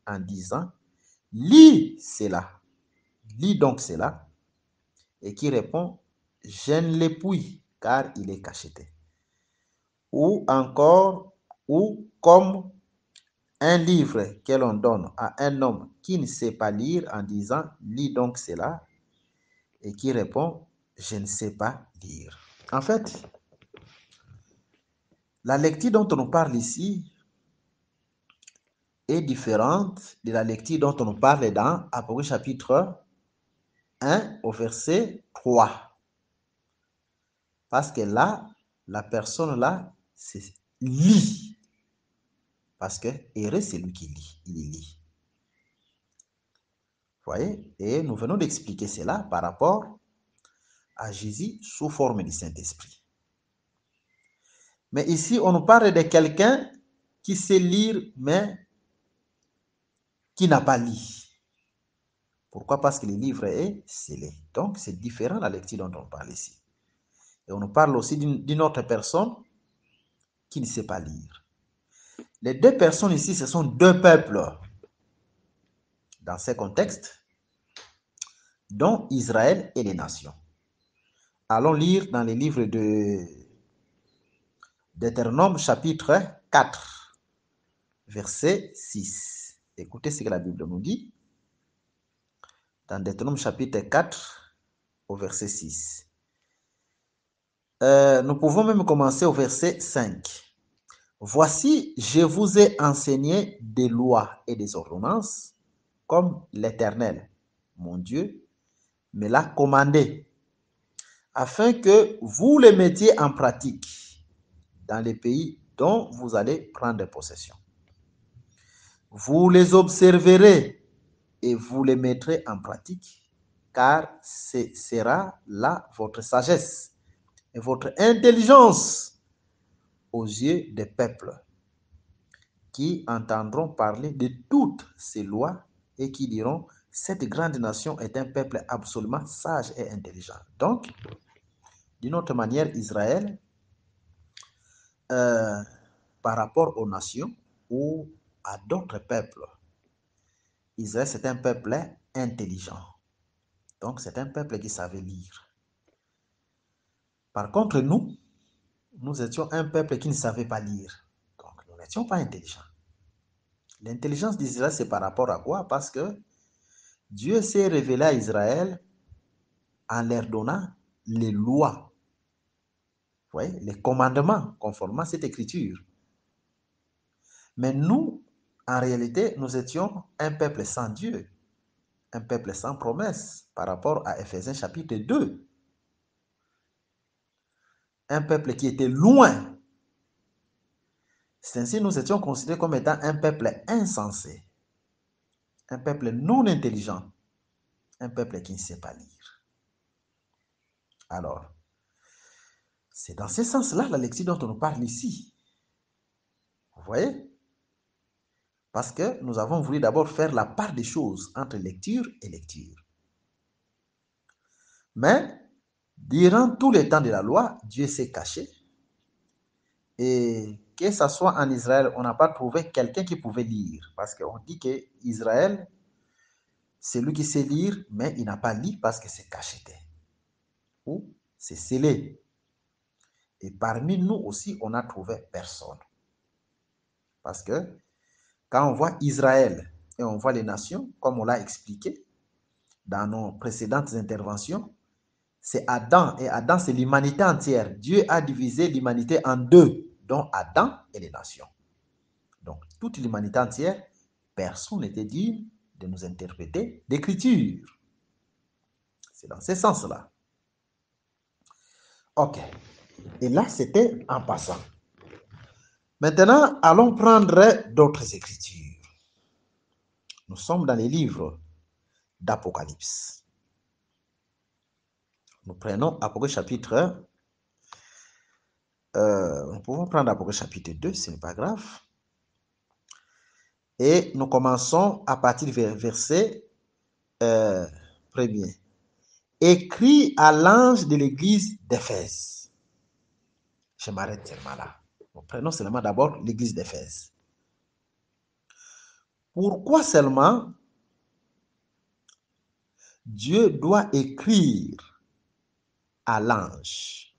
en disant, lis cela, lis donc cela, et qui répond, je ne l'ai puis, car il est cacheté. Ou encore, ou comme un livre que l'on donne à un homme qui ne sait pas lire en disant, lis donc cela, et qui répond, je ne sais pas lire. En fait, la lecture dont on nous parle ici est différente de la lecture dont on nous parle dans Apocalypse chapitre 1 au verset 3. Parce que là, la personne là, c'est lit. Parce que heureux, c'est lui qui lit. Il lit. Vous voyez? Et nous venons d'expliquer cela par rapport à Jésus sous forme du Saint-Esprit. Mais ici, on nous parle de quelqu'un qui sait lire, mais qui n'a pas lu. Pourquoi? Parce que le livre est scellé. Donc, c'est différent de la lecture dont on parle ici. Et on nous parle aussi d'une autre personne qui ne sait pas lire. Les deux personnes ici, ce sont deux peuples. Dans ces contextes, dont Israël et les nations. Allons lire dans les livres de Deutéronome chapitre 4, verset 6. Écoutez ce que la Bible nous dit. Dans Deutéronome chapitre 4, au verset 6. Nous pouvons même commencer au verset 5. Voici, je vous ai enseigné des lois et des ordonnances, comme l'Éternel, mon Dieu, me l'a commandé, afin que vous les mettiez en pratique dans les pays dont vous allez prendre possession. Vous les observerez et vous les mettrez en pratique, car ce sera là votre sagesse et votre intelligence aux yeux des peuples qui entendront parler de toutes ces lois et qui diront, cette grande nation est un peuple absolument sage et intelligent. Donc, d'une autre manière, Israël, par rapport aux nations ou à d'autres peuples, Israël, c'est un peuple intelligent. Donc, c'est un peuple qui savait lire. Par contre, nous étions un peuple qui ne savait pas lire. Donc, nous n'étions pas intelligents. L'intelligence d'Israël, c'est par rapport à quoi? Parce que Dieu s'est révélé à Israël en leur donnant les lois, vous voyez, les commandements conformément à cette écriture. Mais nous, en réalité, nous étions un peuple sans Dieu, un peuple sans promesse par rapport à Éphésiens chapitre 2. Un peuple qui était loin. C'est ainsi que nous étions considérés comme étant un peuple insensé, un peuple non intelligent, un peuple qui ne sait pas lire. Alors, c'est dans ce sens-là la lecture dont on nous parle ici. Vous voyez? Parce que nous avons voulu d'abord faire la part des choses entre lecture et lecture. Mais, durant tout le temps de la loi, Dieu s'est caché. Et que ce soit en Israël, on n'a pas trouvé quelqu'un qui pouvait lire. Parce qu'on dit qu'Israël, c'est lui qui sait lire, mais il n'a pas lu parce que c'est cacheté. Ou c'est scellé. Et parmi nous aussi, on n'a trouvé personne. Parce que quand on voit Israël et on voit les nations, comme on l'a expliqué dans nos précédentes interventions, c'est Adam, et Adam, c'est l'humanité entière. Dieu a divisé l'humanité en deux, dont Adam et les nations. Donc, toute l'humanité entière, personne n'était digne de nous interpréter d'écriture. C'est dans ce sens-là. Ok. Et là, c'était en passant. Maintenant, allons prendre d'autres écritures. Nous sommes dans les livres d'Apocalypse. Nous prenons Apocalypse chapitre 1. Nous pouvons prendre Apocalypse chapitre 2, ce n'est pas grave. Et nous commençons à partir du verset 1er. Écrit à l'ange de l'église d'Éphèse. Je m'arrête seulement là. Nous prenons seulement d'abord l'église d'Éphèse. Pourquoi seulement Dieu doit écrire à l'ange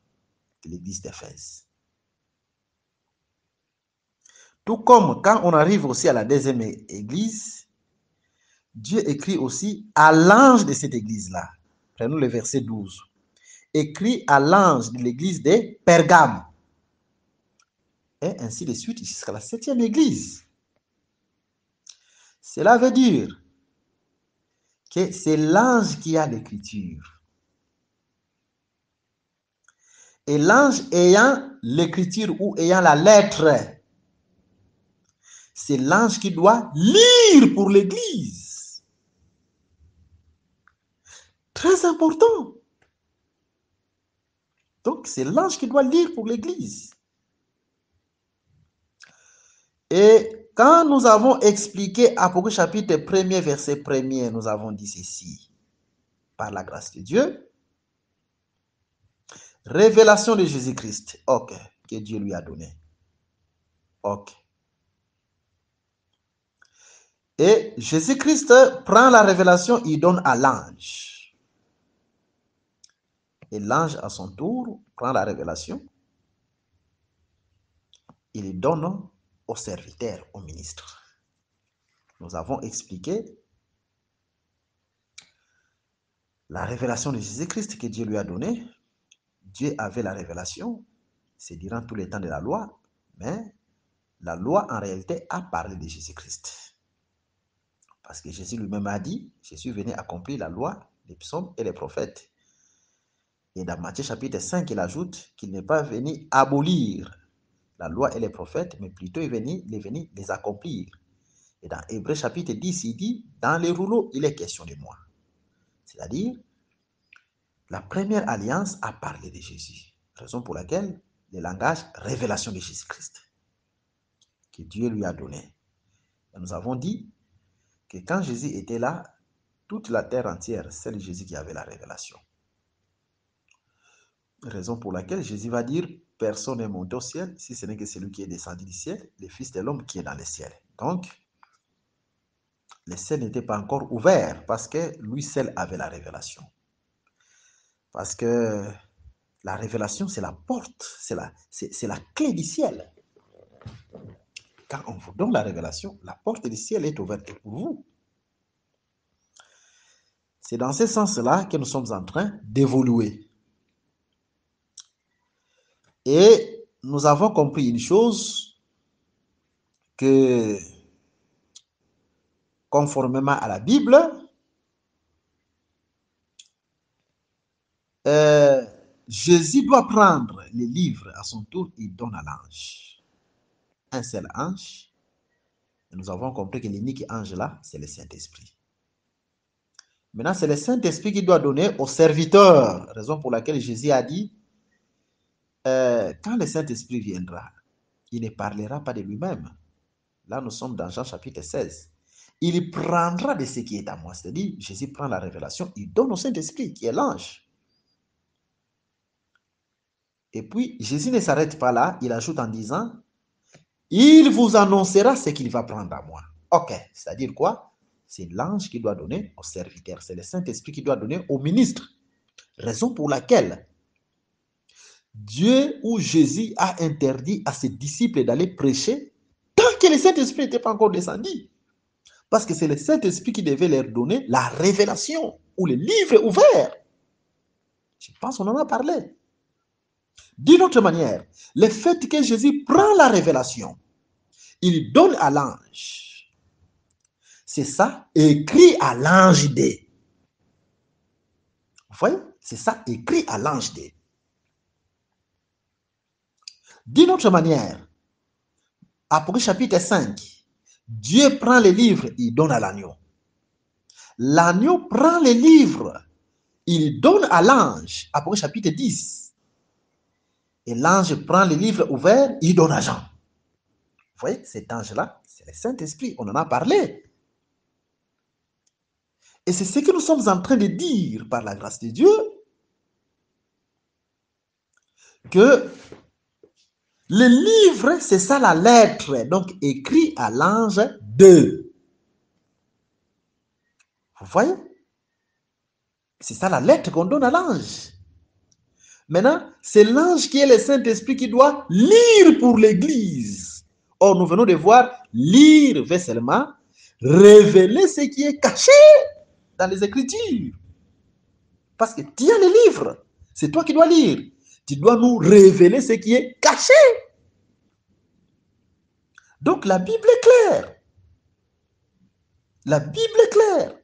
de l'église d'Éphèse? Tout comme quand on arrive aussi à la deuxième église, Dieu écrit aussi à l'ange de cette église-là. Prenons le verset 12. Écrit à l'ange de l'église de Pergame. Et ainsi de suite jusqu'à la 7e église. Cela veut dire que c'est l'ange qui a l'écriture. Et l'ange ayant l'écriture ou ayant la lettre, c'est l'ange qui doit lire pour l'église. Très important. Donc, c'est l'ange qui doit lire pour l'église. Et quand nous avons expliqué Apocalypse chapitre 1er, verset 1er, nous avons dit ceci. Par la grâce de Dieu, révélation de Jésus-Christ, ok, que Dieu lui a donné. Ok. Et Jésus-Christ prend la révélation, il donne à l'ange. Et l'ange, à son tour, prend la révélation, il donne au serviteur, au ministre. Nous avons expliqué la révélation de Jésus-Christ que Dieu lui a donnée. Dieu avait la révélation, c'est durant tout le temps de la loi, mais la loi en réalité a parlé de Jésus-Christ. Parce que Jésus lui-même a dit, Jésus venait accomplir la loi, les psaumes et les prophètes. Et dans Matthieu chapitre 5, il ajoute qu'il n'est pas venu abolir la loi et les prophètes, mais plutôt il est venu les accomplir. Et dans Hébreux chapitre 10, il dit, dans les rouleaux, il est question de moi. C'est-à-dire, la première alliance a parlé de Jésus. Raison pour laquelle le langage révélation de Jésus-Christ que Dieu lui a donné. Et nous avons dit que quand Jésus était là, toute la terre entière, c'est Jésus qui avait la révélation. Raison pour laquelle Jésus va dire, personne n'est monté au ciel, si ce n'est que celui qui est descendu du ciel, le Fils de l'homme qui est dans le ciel. Donc, le ciel n'était pas encore ouvert parce que lui seul avait la révélation. Parce que la révélation, c'est la porte, c'est la clé du ciel. Quand on vous donne la révélation, la porte du ciel est ouverte pour vous. C'est dans ce sens-là que nous sommes en train d'évoluer. Et nous avons compris une chose, que conformément à la Bible, Jésus doit prendre les livres à son tour, il donne à l'ange. Un seul ange. Et nous avons compris que l'unique ange là, c'est le Saint-Esprit. Maintenant, c'est le Saint-Esprit qui doit donner au serviteur, raison pour laquelle Jésus a dit, quand le Saint-Esprit viendra, il ne parlera pas de lui-même. Là, nous sommes dans Jean chapitre 16. Il prendra de ce qui est à moi. C'est-à-dire, Jésus prend la révélation, il donne au Saint-Esprit, qui est l'ange. Et puis, Jésus ne s'arrête pas là, il ajoute en disant, il vous annoncera ce qu'il va prendre à moi. Ok, c'est-à-dire quoi? C'est l'ange qui doit donner au serviteur, c'est le Saint-Esprit qui doit donner au ministre. Raison pour laquelle Dieu ou Jésus a interdit à ses disciples d'aller prêcher tant que le Saint-Esprit n'était pas encore descendu. Parce que c'est le Saint-Esprit qui devait leur donner la révélation ou le livre ouvert. Je pense qu'on en a parlé. D'une autre manière, le fait que Jésus prend la révélation, il donne à l'ange. C'est ça, écrit à l'ange D. Vous voyez? C'est ça, écrit à l'ange D. D'une autre manière, Apocalypse chapitre 5, Dieu prend les livres, il donne à l'agneau. L'agneau prend les livres, il donne à l'ange. Apocalypse chapitre 10. Et l'ange prend les livres ouverts, il donne à Jean. Vous voyez, cet ange-là, c'est le Saint-Esprit, on en a parlé. Et c'est ce que nous sommes en train de dire par la grâce de Dieu, que le livre, c'est ça la lettre, donc écrit à l'ange 2. Vous voyez? C'est ça la lettre qu'on donne à l'ange. Maintenant, c'est l'ange qui est le Saint-Esprit qui doit lire pour l'Église. Or, nous venons de voir, lire veut seulement révéler ce qui est caché dans les Écritures. Parce que tu as le livre, c'est toi qui dois lire. Tu dois nous révéler ce qui est caché. Donc, la Bible est claire. La Bible est claire.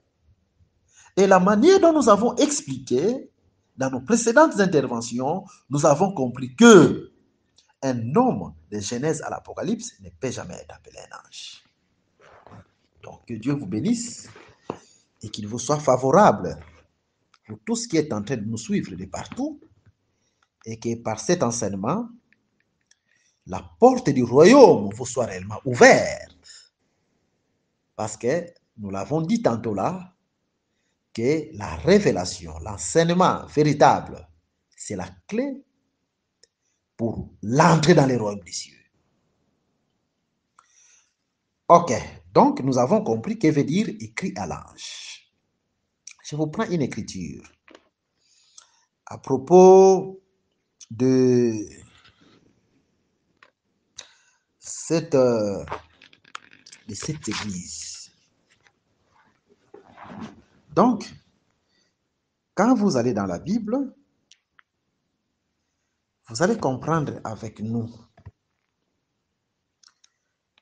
Et la manière dont nous avons expliqué dans nos précédentes interventions, nous avons compris que un homme de Genèse à l'Apocalypse ne peut jamais être appelé un ange. Donc, que Dieu vous bénisse et qu'il vous soit favorable pour tout ce qui est en train de nous suivre de partout et que par cet enseignement, la porte du royaume vous soit réellement ouverte. Parce que nous l'avons dit tantôt là, que la révélation, l'enseignement véritable, c'est la clé pour l'entrée dans les royaumes des cieux. Ok, donc nous avons compris que veut dire écrit à l'ange. Je vous prends une écriture à propos de cette église. Donc, quand vous allez dans la Bible, vous allez comprendre avec nous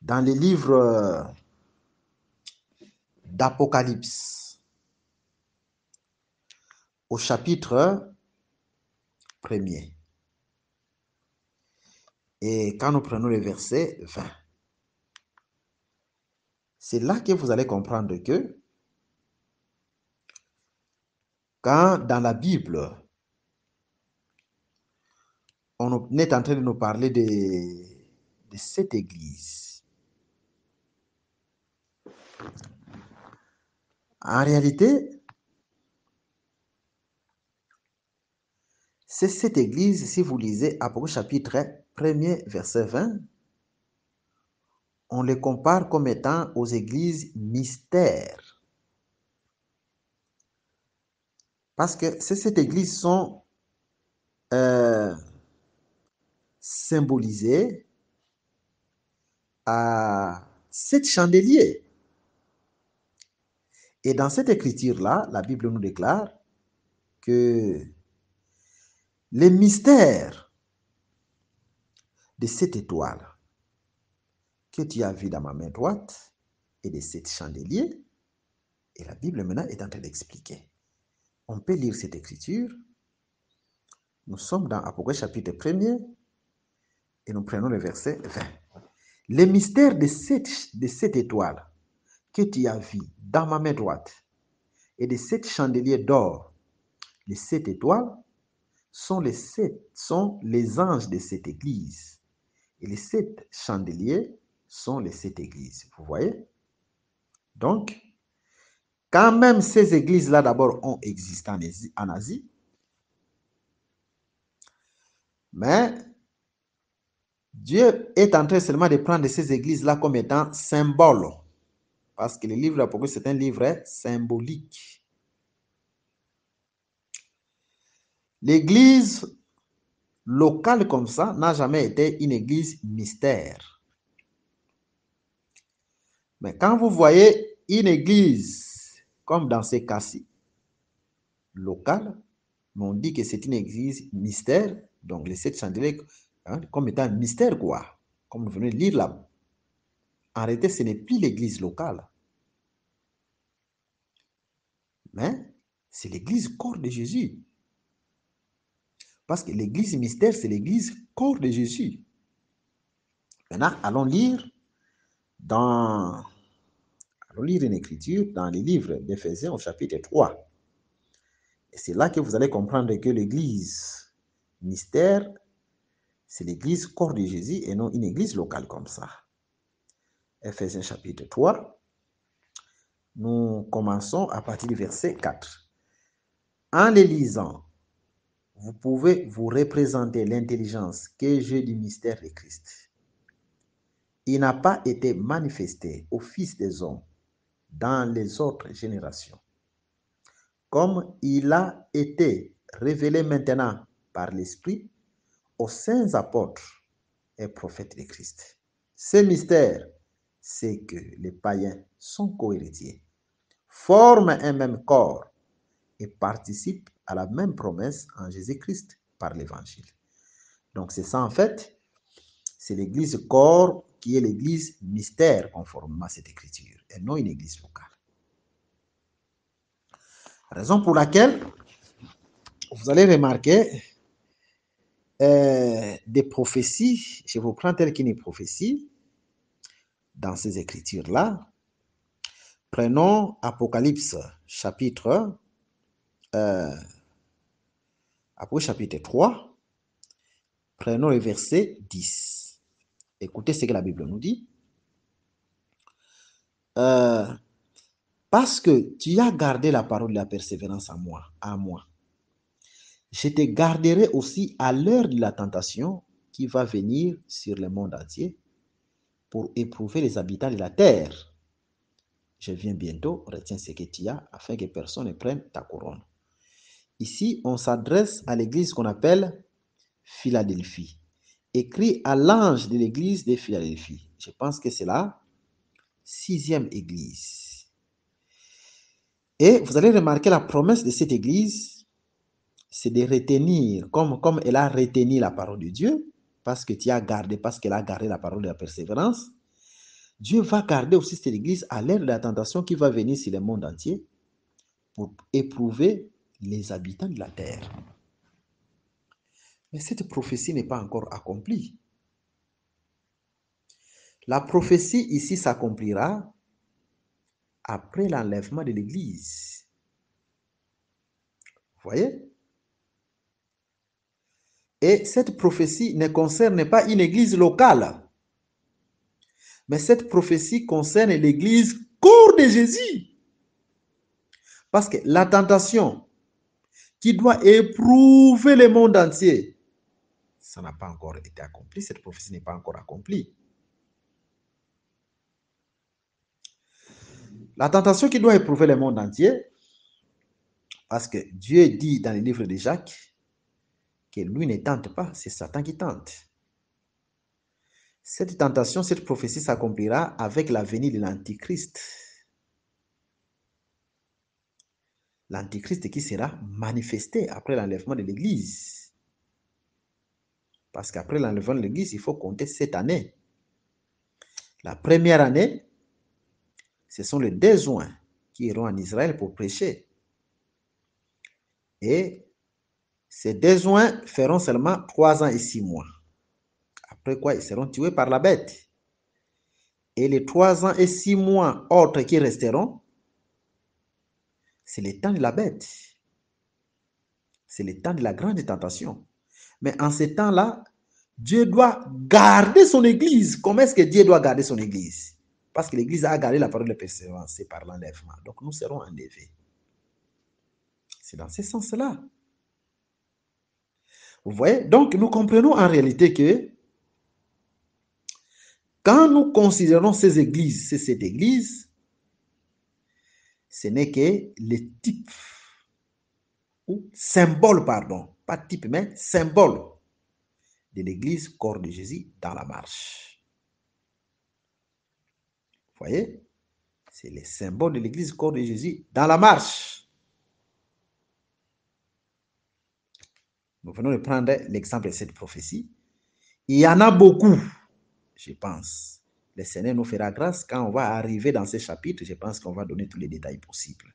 dans les livres d'Apocalypse, au chapitre 1er. Et quand nous prenons le verset 20, c'est là que vous allez comprendre que quand dans la Bible, on est en train de nous parler de cette église, en réalité, c'est cette église, si vous lisez Apocalypse chapitre 1er, verset 20, on les compare comme étant aux églises mystères. Parce que cette église sont symbolisées à 7 chandeliers. Et dans cette écriture-là, la Bible nous déclare que les mystères de 7 étoiles que tu as vues dans ma main droite et de 7 chandeliers. Et la Bible maintenant est en train d'expliquer. On peut lire cette écriture. Nous sommes dans Apocalypse chapitre 1er et nous prenons le verset 20. Les mystères de 7 étoiles que tu as vues dans ma main droite et de 7 chandeliers d'or. Les 7 étoiles sont les anges de cette église. Et les 7 chandeliers sont les 7 églises. Vous voyez? Donc, quand même ces églises-là d'abord ont existé en Asie, mais Dieu est en train seulement de prendre ces églises-là comme étant symboles. Parce que le livre d'Apocalypse, c'est un livre symbolique. L'église locale comme ça n'a jamais été une église mystère. Mais quand vous voyez une église, comme dans ces cas-ci, locale, on dit que c'est une église mystère, donc les 7 chandeliers comme étant un mystère quoi, comme vous venez de lire là. En réalité, ce n'est plus l'église locale, mais c'est l'église corps de Jésus. Parce que l'église mystère, c'est l'église corps de Jésus. Maintenant, allons lire une écriture dans les livres d'Éphésiens au chapitre 3. Et c'est là que vous allez comprendre que l'église mystère, c'est l'église corps de Jésus et non une église locale comme ça. Éphésiens chapitre 3, nous commençons à partir du verset 4. En les lisant, vous pouvez vous représenter l'intelligence qu'est jeu du mystère de Christ. Il n'a pas été manifesté aux fils des hommes dans les autres générations, comme il a été révélé maintenant par l'Esprit aux saints apôtres et prophètes de Christ. Ce mystère, c'est que les païens sont cohéritiers, forment un même corps et participent à la même promesse en Jésus-Christ par l'Évangile. Donc c'est ça en fait, c'est l'église corps qui est l'église mystère conformément à cette écriture et non une église locale. Raison pour laquelle vous allez remarquer des prophéties, je vous prends telle qu'une prophétie dans ces écritures-là. Prenons Apocalypse chapitre 3, prenons le verset 10. Écoutez ce que la Bible nous dit. Parce que tu as gardé la parole de la persévérance à moi, je te garderai aussi à l'heure de la tentation qui va venir sur le monde entier pour éprouver les habitants de la terre. Je viens bientôt, retiens ce que tu as afin que personne ne prenne ta couronne. Ici, on s'adresse à l'église qu'on appelle Philadelphie. Écrit à l'ange de l'église de Philadelphie. Je pense que c'est la 6e église. Et vous allez remarquer la promesse de cette église, c'est de retenir, comme elle a retenu la parole de Dieu, parce qu'elle a gardé la parole de la persévérance. Dieu va garder aussi cette église à l'ère de la tentation qui va venir sur le monde entier pour éprouver les habitants de la terre. Mais cette prophétie n'est pas encore accomplie. La prophétie ici s'accomplira après l'enlèvement de l'église. Vous voyez? Et cette prophétie ne concerne pas une église locale, mais cette prophétie concerne l'église corps de Jésus. Parce que la tentation qui doit éprouver le monde entier, ça n'a pas encore été accompli, cette prophétie n'est pas encore accomplie. La tentation qui doit éprouver le monde entier, parce que Dieu dit dans le livre de Jacques que lui ne tente pas, c'est Satan qui tente. Cette tentation, cette prophétie s'accomplira avec la venue de l'Antichrist. L'Antichrist qui sera manifesté après l'enlèvement de l'Église. Parce qu'après l'enlèvement de l'Église, il faut compter 7 années. La première année, ce sont les 2 oints qui iront en Israël pour prêcher. Et ces 2 oints feront seulement 3 ans et 6 mois. Après quoi, ils seront tués par la bête. Et les 3 ans et 6 mois autres qui resteront, c'est le temps de la bête. C'est le temps de la grande tentation. Mais en ce temps-là, Dieu doit garder son Église. Comment est-ce que Dieu doit garder son Église? Parce que l'Église a gardé la parole de persévérance, c'est par l'enlèvement. Donc nous serons enlevés. C'est dans ce sens-là. Vous voyez? Donc nous comprenons en réalité que quand nous considérons ces églises, cette église, ce n'est que le type ou symbole, pardon, pas type, mais symbole de l'église corps de Jésus dans la marche. Vous voyez? C'est le symbole de l'église corps de Jésus dans la marche. Nous venons de prendre l'exemple de cette prophétie. Il y en a beaucoup, je pense. Le Seigneur nous fera grâce quand on va arriver dans ce chapitre. Je pense qu'on va donner tous les détails possibles.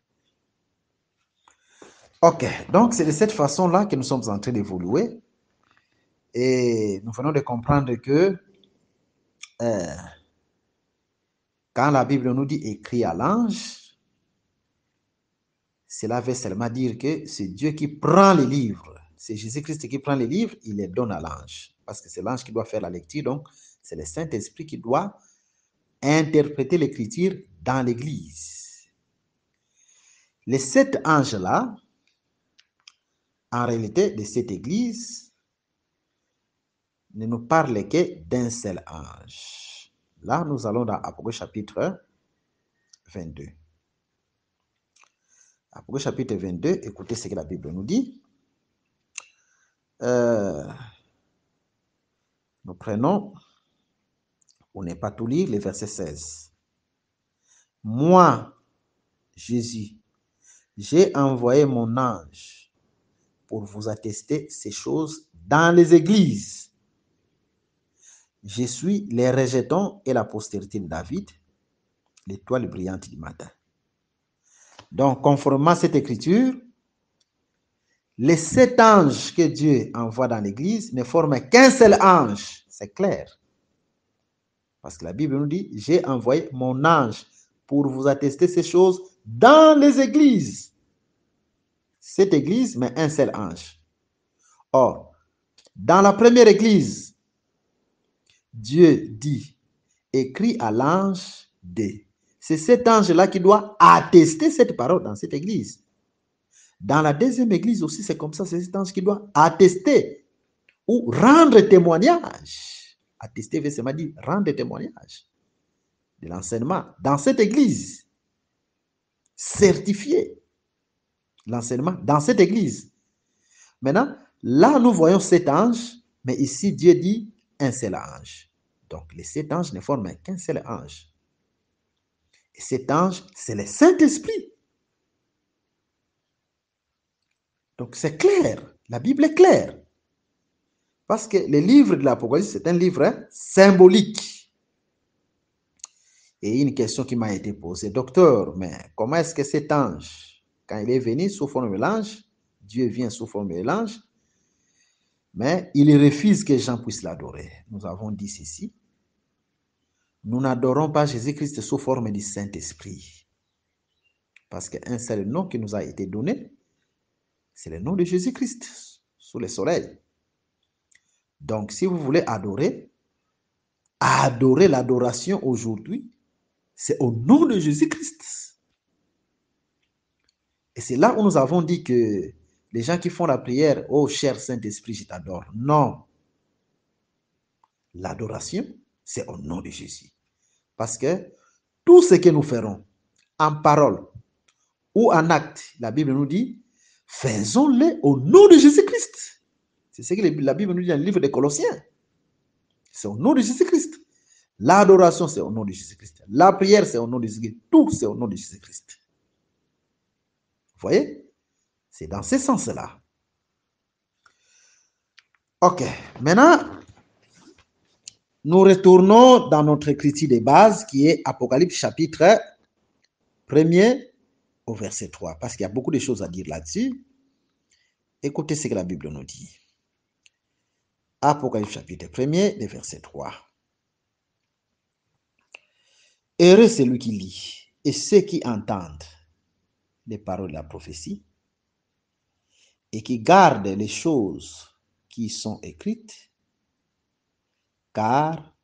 Ok, donc c'est de cette façon-là que nous sommes en train d'évoluer. Et nous venons de comprendre que quand la Bible nous dit écrit à l'ange, cela veut seulement dire que c'est Dieu qui prend les livres. C'est Jésus-Christ qui prend les livres, il les donne à l'ange. Parce que c'est l'ange qui doit faire la lecture, donc c'est le Saint-Esprit qui doit interpréter l'écriture dans l'Église. Les 7 anges-là, en réalité, de cette Église, ne nous parlent que d'un seul ange. Là, nous allons dans Apocalypse chapitre 22. Apocalypse chapitre 22, écoutez ce que la Bible nous dit. Nous prenons, on n'est pas tout lire, le verset 16. Moi, Jésus, j'ai envoyé mon ange pour vous attester ces choses dans les églises. Je suis les rejetons et la postérité de David, l'étoile brillante du matin. Donc, conformément à cette écriture, les 7 anges que Dieu envoie dans l'église ne forment qu'un seul ange. C'est clair. Parce que la Bible nous dit, j'ai envoyé mon ange pour vous attester ces choses dans les églises. Cette église, mais un seul ange. Or, dans la première église, Dieu dit, écrit à l'ange de. C'est cet ange-là qui doit attester cette parole dans cette église. Dans la deuxième église aussi, c'est comme ça, c'est cet ange qui doit attester ou rendre témoignage. Attester veut seulement dire rendre témoignage de l'enseignement dans cette église. Certifier l'enseignement dans cette église. Maintenant, là, nous voyons 7 anges, mais ici, Dieu dit un seul ange. Donc, les 7 anges ne forment qu'un seul ange. Et cet ange, c'est le Saint-Esprit. Donc, c'est clair. La Bible est claire. Parce que le livre de l'Apocalypse, c'est un livre symbolique. Et une question qui m'a été posée, docteur, mais comment est-ce que cet ange, quand il est venu sous forme de l'ange, Dieu vient sous forme de l'ange, mais il refuse que Jean puisse l'adorer. Nous avons dit ceci. Nous n'adorons pas Jésus-Christ sous forme du Saint-Esprit. Parce qu'un seul nom qui nous a été donné, c'est le nom de Jésus-Christ sous le soleil. Donc, si vous voulez adorer l'adoration aujourd'hui, c'est au nom de Jésus-Christ. Et c'est là où nous avons dit que les gens qui font la prière, oh cher Saint-Esprit, je t'adore. Non. L'adoration, c'est au nom de Jésus. Parce que tout ce que nous ferons, en parole ou en acte, la Bible nous dit, faisons-le au nom de Jésus-Christ. C'est ce que la Bible nous dit dans le livre des Colossiens. C'est au nom de Jésus-Christ. L'adoration, c'est au nom de Jésus-Christ. La prière, c'est au nom de Jésus-Christ. Tout, c'est au nom de Jésus-Christ. Vous voyez? C'est dans ce sens-là. Ok, maintenant, nous retournons dans notre écriture de base qui est Apocalypse chapitre 1er au verset 3, parce qu'il y a beaucoup de choses à dire là-dessus. Écoutez ce que la Bible nous dit. Apocalypse chapitre 1er, verset 3. Heureux celui qui lit et ceux qui entendent les paroles de la prophétie et qui gardent les choses qui sont écrites, car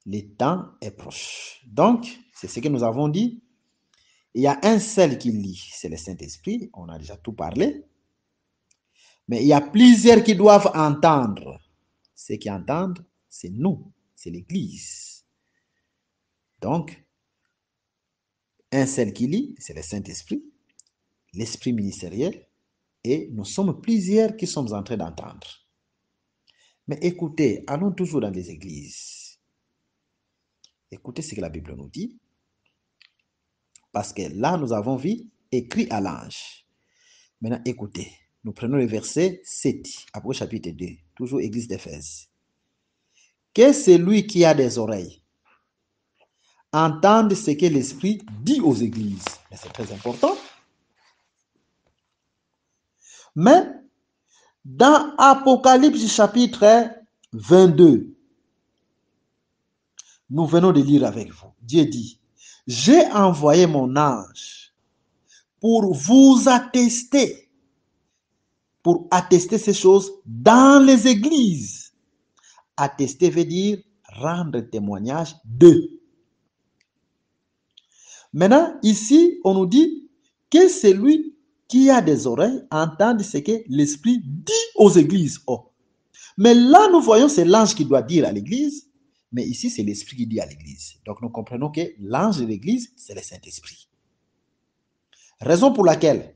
le temps est proche. Donc, c'est ce que nous avons dit. Il y a un seul qui lit, c'est le Saint-Esprit, on a déjà tout parlé. Mais il y a plusieurs qui doivent entendre. Ceux qui entendent, c'est nous, c'est l'Église. Donc, un seul qui lit, c'est le Saint-Esprit, l'Esprit ministériel, et nous sommes plusieurs qui sommes en train d'entendre. Mais écoutez, allons toujours dans les églises. Écoutez ce que la Bible nous dit. Parce que là, nous avons vu écrit à l'ange. Maintenant, écoutez. Nous prenons le verset 7, après chapitre 2, toujours église d'Éphèse. Que celui qui a des oreilles entende ce que l'Esprit dit aux églises. Mais c'est très important. Mais dans Apocalypse chapitre 22, nous venons de lire avec vous. Dieu dit, j'ai envoyé mon ange pour vous attester, pour attester ces choses dans les églises. Attester veut dire rendre témoignage d'eux. Maintenant, ici, on nous dit que celui qui a des oreilles entende ce que l'Esprit dit aux églises. Oh. Mais là, nous voyons, c'est l'ange qui doit dire à l'église, mais ici, c'est l'Esprit qui dit à l'église. Donc, nous comprenons que l'ange de l'église, c'est le Saint-Esprit. Raison pour laquelle,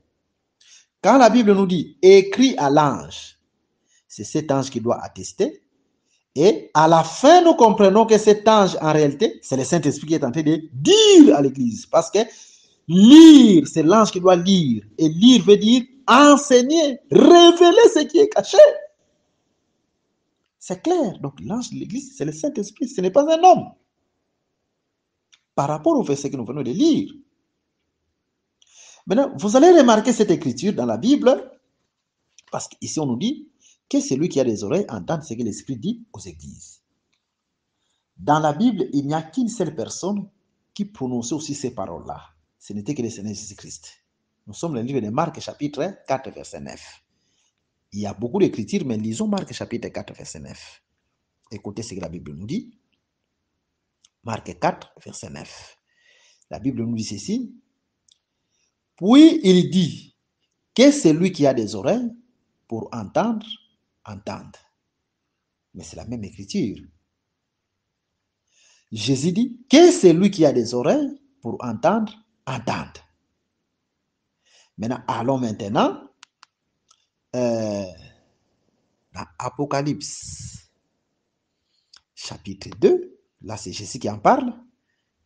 quand la Bible nous dit « écrit à l'ange », c'est cet ange qui doit attester. Et à la fin, nous comprenons que cet ange, en réalité, c'est le Saint-Esprit qui est en train de dire à l'église. Parce que lire, c'est l'ange qui doit lire. Et lire veut dire enseigner, révéler ce qui est caché. C'est clair. Donc l'ange de l'église, c'est le Saint-Esprit. Ce n'est pas un homme. Par rapport au verset que nous venons de lire. Maintenant, vous allez remarquer cette écriture dans la Bible. Parce qu'ici, on nous dit que celui qui a des oreilles entende ce que l'Esprit dit aux églises. Dans la Bible, il n'y a qu'une seule personne qui prononçait aussi ces paroles-là. Ce n'était que le Seigneur Jésus-Christ. Nous sommes dans le livre de Marc, chapitre 4, verset 9. Il y a beaucoup d'écritures, mais lisons Marc, chapitre 4, verset 9. Écoutez ce que la Bible nous dit. Marc 4, verset 9. La Bible nous dit ceci. Puis il dit que celui qui a des oreilles pour entendre, entende. Mais c'est la même écriture. Jésus dit que celui qui a des oreilles pour entendre, entende. Maintenant, allons maintenant dans Apocalypse chapitre 2. Là, c'est Jésus qui en parle.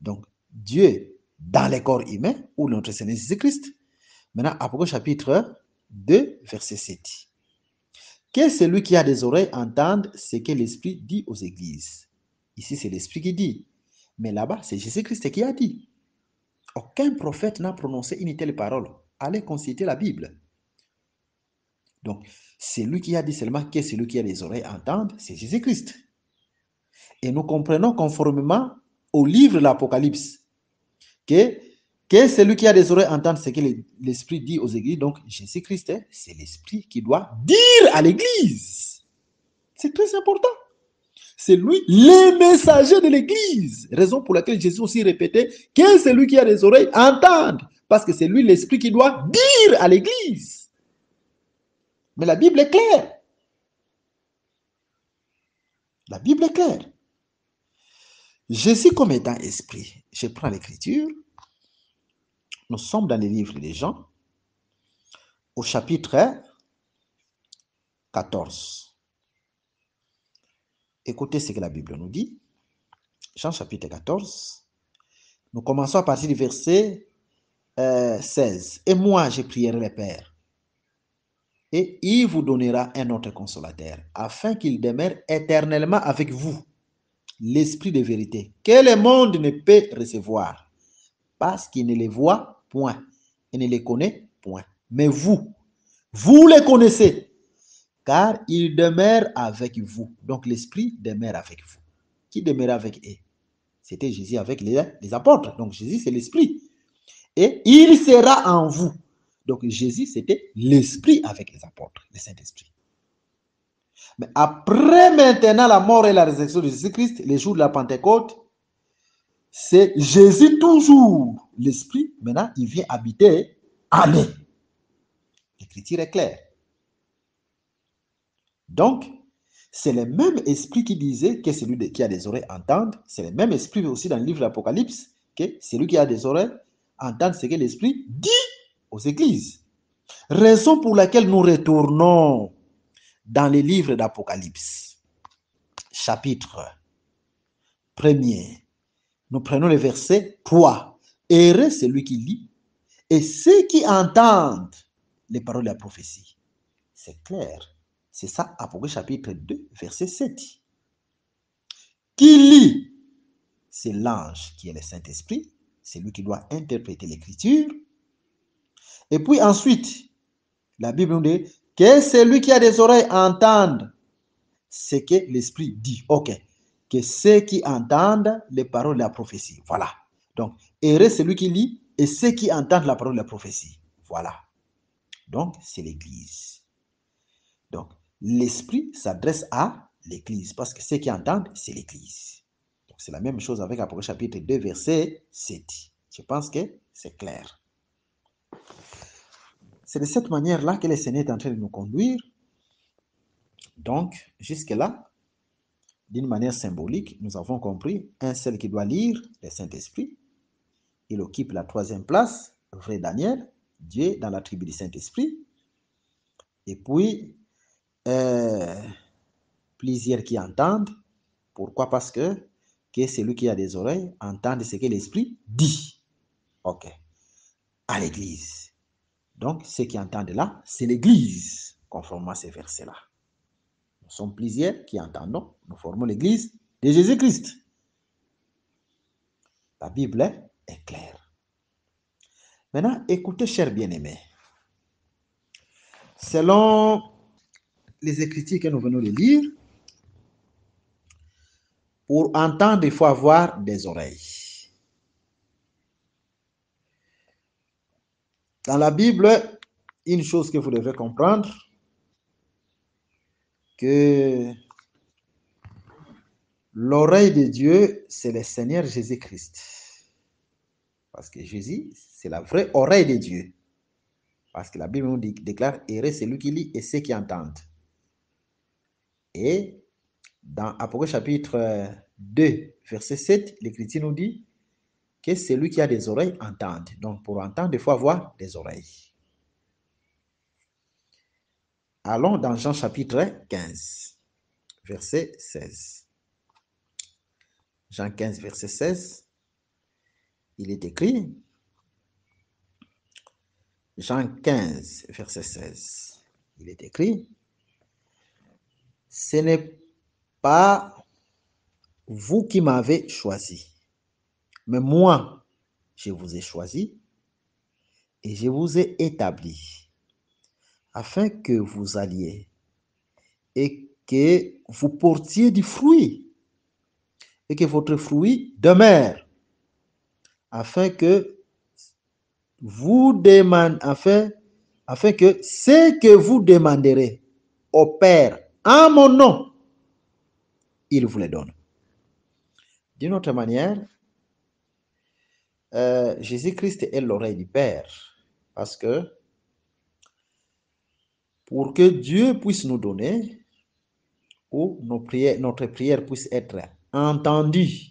Donc, Dieu dans les corps humains ou notre Seigneur Jésus-Christ. Maintenant, Apocalypse chapitre 2, verset 7. Que celui qui a des oreilles entende ce que l'Esprit dit aux églises. Ici, c'est l'Esprit qui dit. Mais là-bas, c'est Jésus-Christ qui a dit. Aucun prophète n'a prononcé une telle parole. Allez consulter la Bible. Donc, celui qui a dit seulement que celui qui a des oreilles entende, c'est Jésus-Christ. Et nous comprenons conformément au livre de l'Apocalypse que celui qui a des oreilles entende ce que l'Esprit dit aux églises. Donc, Jésus-Christ, c'est l'Esprit qui doit dire à l'église. C'est très important. C'est lui, le messager de l'église. Raison pour laquelle Jésus aussi répétait que celui qui a des oreilles entende. Parce que c'est lui l'Esprit qui doit dire à l'église. Mais la Bible est claire. La Bible est claire. Jésus comme étant esprit, je prends l'écriture. Nous sommes dans les livres des Jean, au chapitre 14. Écoutez ce que la Bible nous dit. Jean chapitre 14. Nous commençons à partir du verset 16. Et moi, je prierai le Père. Et il vous donnera un autre consolateur, afin qu'il demeure éternellement avec vous, l'Esprit de vérité, que le monde ne peut recevoir, parce qu'il ne les voit point et ne les connaît point. Mais vous les connaissez, car il demeure avec vous. Donc l'Esprit demeure avec vous. Qui demeurait avec eux? C'était Jésus avec les apôtres. Donc Jésus, c'est l'Esprit. Et il sera en vous. Donc Jésus, c'était l'Esprit avec les apôtres, le Saint-Esprit. Mais après maintenant la mort et la résurrection de Jésus-Christ, les jours de la Pentecôte, c'est Jésus toujours. L'Esprit, maintenant, il vient habiter en nous. L'écriture est claire. Donc, c'est le même esprit qui disait que celui qui a des oreilles entende. C'est le même esprit aussi dans le livre de l'Apocalypse, que celui qui a des oreilles entende ce que l'Esprit dit aux églises. Raison pour laquelle nous retournons dans les livres d'Apocalypse, chapitre 1er. Nous prenons le verset 3. Heureux celui qui lit et ceux qui entendent les paroles de la prophétie. C'est clair. C'est ça, Apocalypse chapitre 2, verset 7. Qui lit? C'est l'ange qui est le Saint-Esprit. C'est lui qui doit interpréter l'écriture. Et puis ensuite, la Bible nous dit que celui qui a des oreilles entende ce que l'Esprit dit. Ok. Que ceux qui entendent les paroles de la prophétie. Voilà. Donc, heureux celui qui lit et ceux qui entendent la parole de la prophétie. Voilà. Donc, c'est l'Église. Donc, l'Esprit s'adresse à l'Église parce que ceux qui entendent, c'est l'Église. Donc, c'est la même chose avec Apocalypse chapitre 2, verset 7. Je pense que c'est clair. C'est de cette manière-là que le Seigneur est en train de nous conduire. Donc, jusque-là, d'une manière symbolique, nous avons compris un seul qui doit lire, le Saint-Esprit. Il occupe la 3e place, vrai Daniel, Dieu dans la tribu du Saint-Esprit. Et puis, plusieurs qui entendent. Pourquoi? Parce que celui qui a des oreilles entende ce que l'Esprit dit. Ok. À l'Église. Donc, ceux qui entendent là, c'est l'Église, conformément à ces versets-là. Nous sommes plusieurs qui entendons. Nous formons l'Église de Jésus-Christ. La Bible est claire. Maintenant, écoutez, chers bien-aimés. Selon les Écritures que nous venons de lire, pour entendre, il faut avoir des oreilles. Dans la Bible, une chose que vous devez comprendre, que l'oreille de Dieu, c'est le Seigneur Jésus-Christ. Parce que Jésus, c'est la vraie oreille de Dieu. Parce que la Bible nous déclare, heureux celui qui lit et ceux qui entendent. Et dans Apocalypse chapitre 2, verset 7, l'Écriture nous dit que celui qui a des oreilles entende. Donc pour entendre, il faut avoir des oreilles. Allons dans Jean chapitre 15, verset 16. Jean 15, verset 16, il est écrit, Jean 15, verset 16, il est écrit, ce n'est pas vous qui m'avez choisi, mais moi, je vous ai choisi et je vous ai établi afin que vous alliez et que vous portiez du fruit et que votre fruit demeure, afin que vous demandez, afin que ce que vous demanderez au Père en mon nom, il vous le donne. D'une autre manière, Jésus-Christ est l'oreille du Père, parce que pour que Dieu puisse nous donner, ou notre prière puisse être entendue,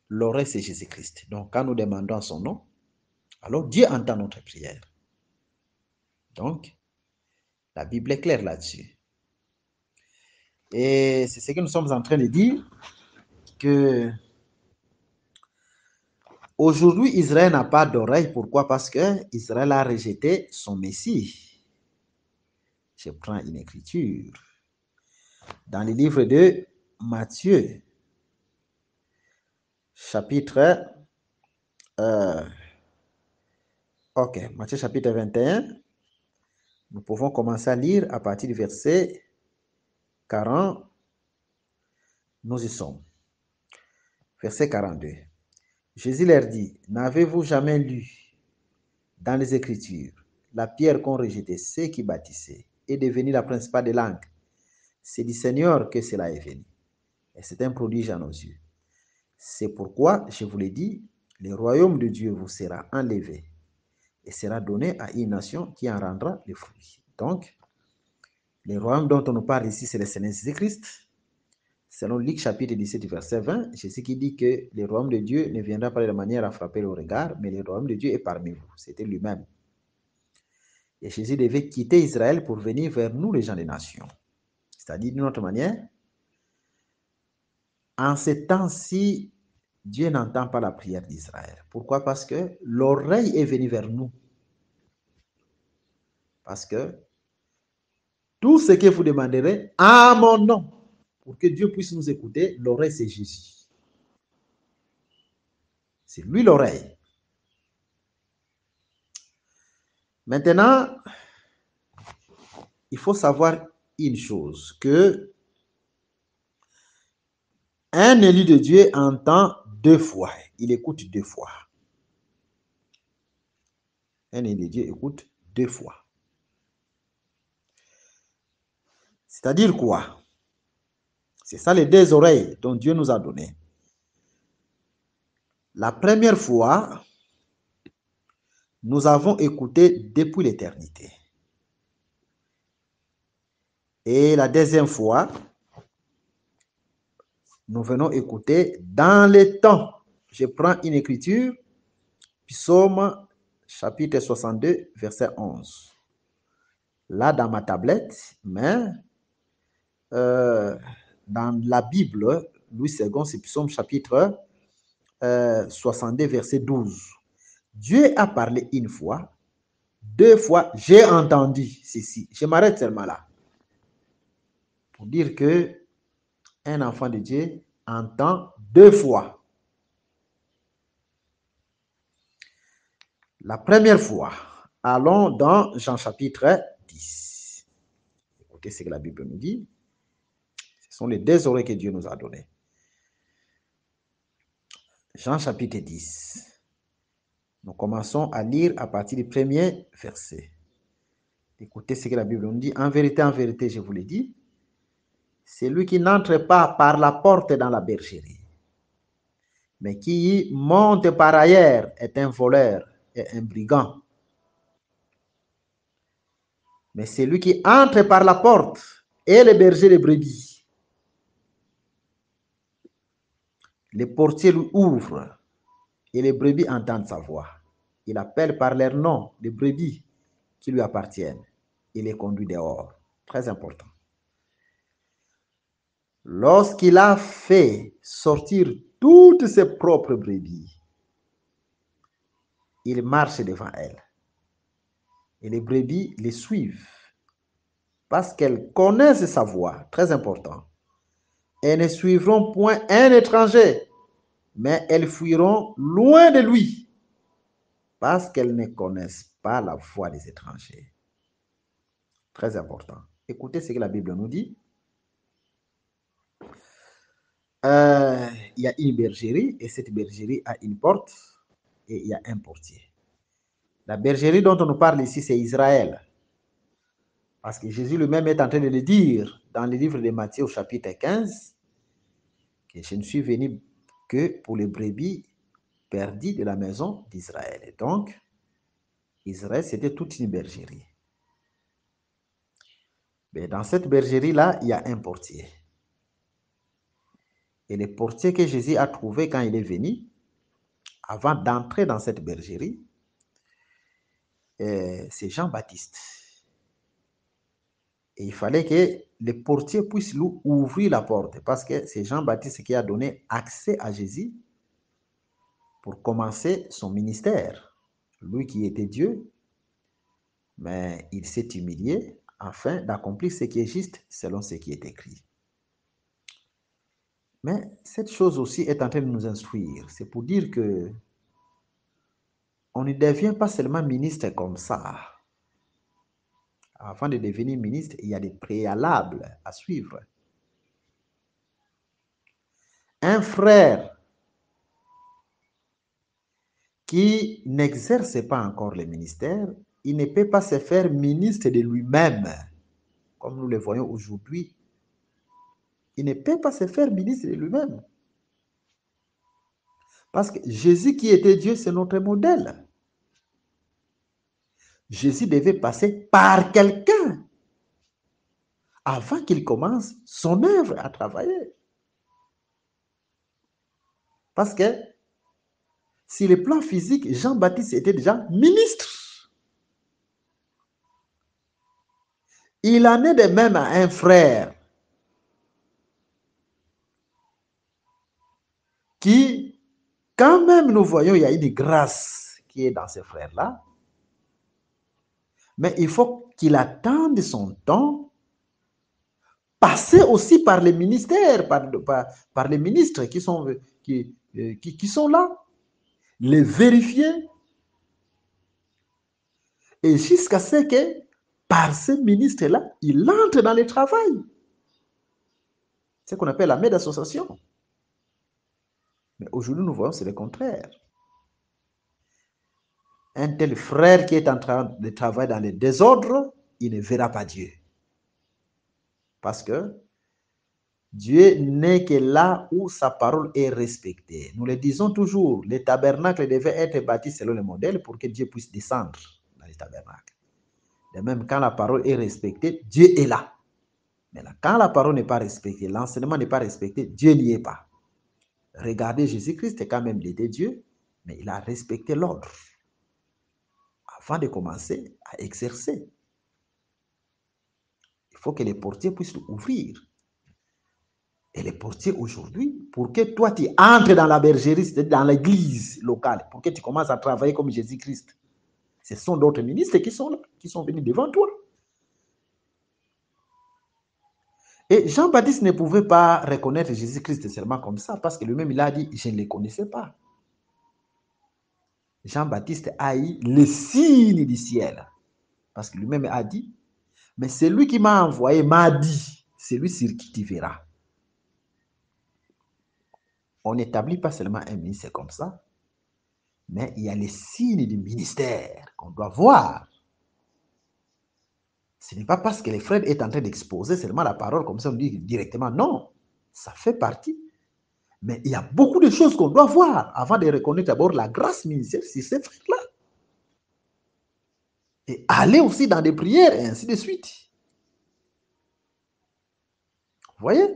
l'oreille c'est Jésus-Christ. Donc quand nous demandons son nom, alors Dieu entend notre prière. Donc, la Bible est claire là-dessus. Et c'est ce que nous sommes en train de dire, que aujourd'hui, Israël n'a pas d'oreille. Pourquoi? Parce que Israël a rejeté son Messie. Je prends une écriture. Dans le livre de Matthieu, chapitre... Matthieu chapitre 21, nous pouvons commencer à lire à partir du verset 40. Nous y sommes. Verset 42. Jésus leur dit, n'avez-vous jamais lu dans les Écritures, la pierre qu'ont rejetée ceux qui bâtissaient est devenue la principale des langues. C'est du Seigneur que cela est venu. Et c'est un prodige à nos yeux. C'est pourquoi, je vous l'ai dit, le royaume de Dieu vous sera enlevé et sera donné à une nation qui en rendra les fruits. Donc, le royaume dont on nous parle ici, c'est le Seigneur Jésus-Christ. Selon Luc chapitre 17, verset 20, Jésus qui dit que le royaume de Dieu ne viendra pas de manière à frapper le regard, mais le royaume de Dieu est parmi vous. C'était lui-même. Et Jésus devait quitter Israël pour venir vers nous, les gens des nations. C'est-à-dire, d'une autre manière, en ces temps-ci, Dieu n'entend pas la prière d'Israël. Pourquoi? Parce que l'oreille est venue vers nous. Parce que tout ce que vous demanderez en mon nom, pour que Dieu puisse nous écouter, l'oreille, c'est Jésus. C'est lui l'oreille. Maintenant, il faut savoir une chose, que un élu de Dieu entend deux fois. Il écoute deux fois. Un élu de Dieu écoute deux fois. C'est-à-dire quoi? C'est ça les deux oreilles dont Dieu nous a donné. La première fois, nous avons écouté depuis l'éternité. Et la deuxième fois, nous venons écouter dans le temps. Je prends une écriture, Psaume chapitre 62, verset 11. Là, dans ma tablette, mais dans la Bible, Louis II, c'est Psaume chapitre 62, verset 12. Dieu a parlé une fois, deux fois, j'ai entendu ceci. Je m'arrête seulement là. Pour dire que un enfant de Dieu entend deux fois. La première fois, allons dans Jean chapitre 10. Écoutez ce que la Bible nous dit. Ce sont les deux oreilles que Dieu nous a données. Jean chapitre 10. Nous commençons à lire à partir du premier verset. Écoutez ce que la Bible nous dit. En vérité, je vous l'ai dit, celui qui n'entre pas par la porte dans la bergerie, mais qui monte par ailleurs est un voleur et un brigand. Mais celui qui entre par la porte est le berger des brebis. Le portier lui ouvre et les brebis entendent sa voix. Il appelle par leur nom les brebis qui lui appartiennent. Il les conduit dehors. Très important. Lorsqu'il a fait sortir toutes ses propres brebis, il marche devant elles. Et les brebis les suivent parce qu'elles connaissent sa voix. Très important. Elles ne suivront point un étranger, mais elles fuiront loin de lui parce qu'elles ne connaissent pas la voix des étrangers. Très important. Écoutez ce que la Bible nous dit. Il y a une bergerie et cette bergerie a une porte et il y a un portier. La bergerie dont on nous parle ici, c'est Israël. Parce que Jésus lui-même est en train de le dire dans le livre de Matthieu au chapitre 15, que je ne suis venu que pour les brebis perdues de la maison d'Israël. Et donc, Israël, c'était toute une bergerie. Mais dans cette bergerie-là, il y a un portier. Et le portier que Jésus a trouvé quand il est venu, avant d'entrer dans cette bergerie, c'est Jean-Baptiste. Et il fallait que le portier puisse lui ouvrir la porte, parce que c'est Jean-Baptiste qui a donné accès à Jésus pour commencer son ministère. Lui qui était Dieu, mais il s'est humilié afin d'accomplir ce qui est juste selon ce qui est écrit. Mais cette chose aussi est en train de nous instruire. C'est pour dire que on ne devient pas seulement ministre comme ça. Avant de devenir ministre, il y a des préalables à suivre. Un frère qui n'exerce pas encore le ministère, il ne peut pas se faire ministre de lui-même, comme nous le voyons aujourd'hui. Il ne peut pas se faire ministre de lui-même. Parce que Jésus qui était Dieu, c'est notre modèle. Jésus devait passer par quelqu'un avant qu'il commence son œuvre à travailler. Parce que sur le plan physique, Jean-Baptiste était déjà ministre. Il en est de même à un frère qui, quand même nous voyons, il y a une grâce qui est dans ce frère-là, mais il faut qu'il attende son temps, passer aussi par les ministères, par les ministres qui sont là, les vérifier, et jusqu'à ce que, par ces ministres-là, il entre dans le travail. C'est ce qu'on appelle la main d'association. Mais aujourd'hui, nous voyons, c'est le contraire. Un tel frère qui est en train de travailler dans le désordre, il ne verra pas Dieu. Parce que Dieu n'est que là où sa parole est respectée. Nous le disons toujours, le tabernacle devait être bâti selon le modèle pour que Dieu puisse descendre dans le tabernacle. De même, quand la parole est respectée, Dieu est là. Mais là, quand la parole n'est pas respectée, l'enseignement n'est pas respecté, Dieu n'y est pas. Regardez, Jésus-Christ, quand même, il était Dieu, mais il a respecté l'ordre avant de commencer à exercer. Il faut que les portiers puissent ouvrir. Et les portiers aujourd'hui, pour que toi tu entres dans la bergerie, c'est-à-dire dans l'église locale, pour que tu commences à travailler comme Jésus-Christ, ce sont d'autres ministres qui sont là, qui sont venus devant toi. Et Jean-Baptiste ne pouvait pas reconnaître Jésus-Christ seulement comme ça, parce que lui-même, il a dit, je ne le connaissais pas. Jean-Baptiste a eu les signes du ciel, parce que lui-même a dit, mais celui qui m'a envoyé m'a dit, c'est lui sur qui tu verras. On n'établit pas seulement un ministère comme ça, mais il y a les signes du ministère qu'on doit voir. Ce n'est pas parce que les frères est en train d'exposer seulement la parole comme ça, on dit directement non. Ça fait partie. Mais il y a beaucoup de choses qu'on doit voir avant de reconnaître d'abord la grâce ministérielle sur ces frères-là. Et aller aussi dans des prières et ainsi de suite. Vous voyez?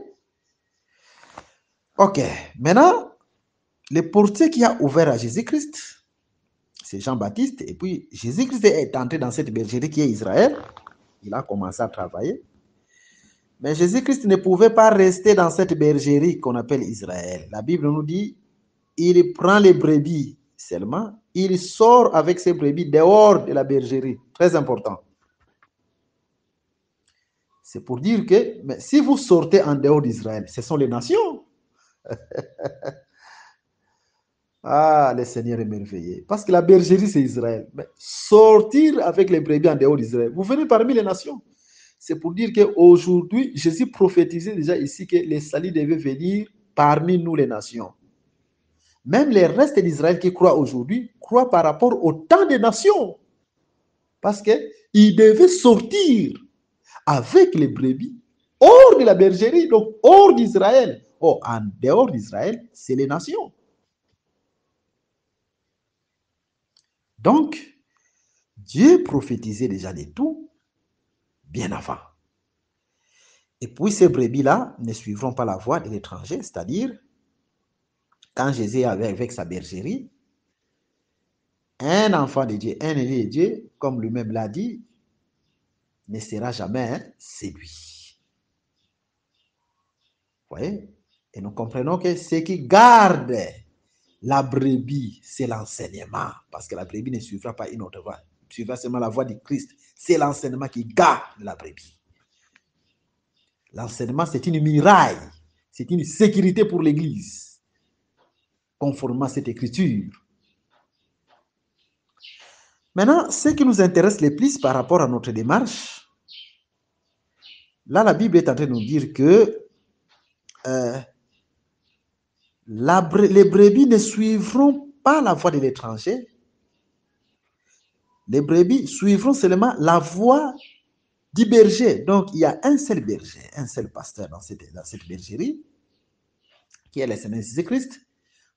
Ok. Maintenant, le portier qui a ouvert à Jésus-Christ, c'est Jean-Baptiste. Et puis, Jésus-Christ est entré dans cette bergerie qui est Israël. Il a commencé à travailler. Mais Jésus-Christ ne pouvait pas rester dans cette bergerie qu'on appelle Israël. La Bible nous dit, il prend les brebis seulement, il sort avec ses brebis dehors de la bergerie. Très important. C'est pour dire que mais si vous sortez en dehors d'Israël, ce sont les nations. Ah, le Seigneur est merveilleux. Parce que la bergerie, c'est Israël. Mais sortir avec les brebis en dehors d'Israël, vous venez parmi les nations. C'est pour dire qu'aujourd'hui, Jésus prophétisait déjà ici que les salut devait venir parmi nous les nations. Même les restes d'Israël qui croient aujourd'hui, croient par rapport au temps des nations. Parce qu'ils devaient sortir avec les brebis hors de la bergerie, donc hors d'Israël. Oh, en dehors d'Israël, c'est les nations. Donc, Dieu prophétisait déjà de tout bien avant. Et puis ces brebis-là ne suivront pas la voie de l'étranger, c'est-à-dire, quand Jésus avait avec sa bergerie, un enfant de Dieu, un aîné de Dieu, comme lui-même l'a dit, ne sera jamais séduit. Vous voyez? Et nous comprenons que ce qui garde la brebis, c'est l'enseignement, parce que la brebis ne suivra pas une autre voie. suivra seulement la voie du Christ. C'est l'enseignement qui garde la brebis. L'enseignement, c'est une muraille, c'est une sécurité pour l'Église, conformément à cette écriture. Maintenant, ce qui nous intéresse le plus par rapport à notre démarche, là, la Bible est en train de nous dire que les brebis ne suivront pas la voie de l'étranger. Les brebis suivront seulement la voie du berger. Donc, il y a un seul berger, un seul pasteur dans cette bergerie, qui est le Seigneur Jésus-Christ.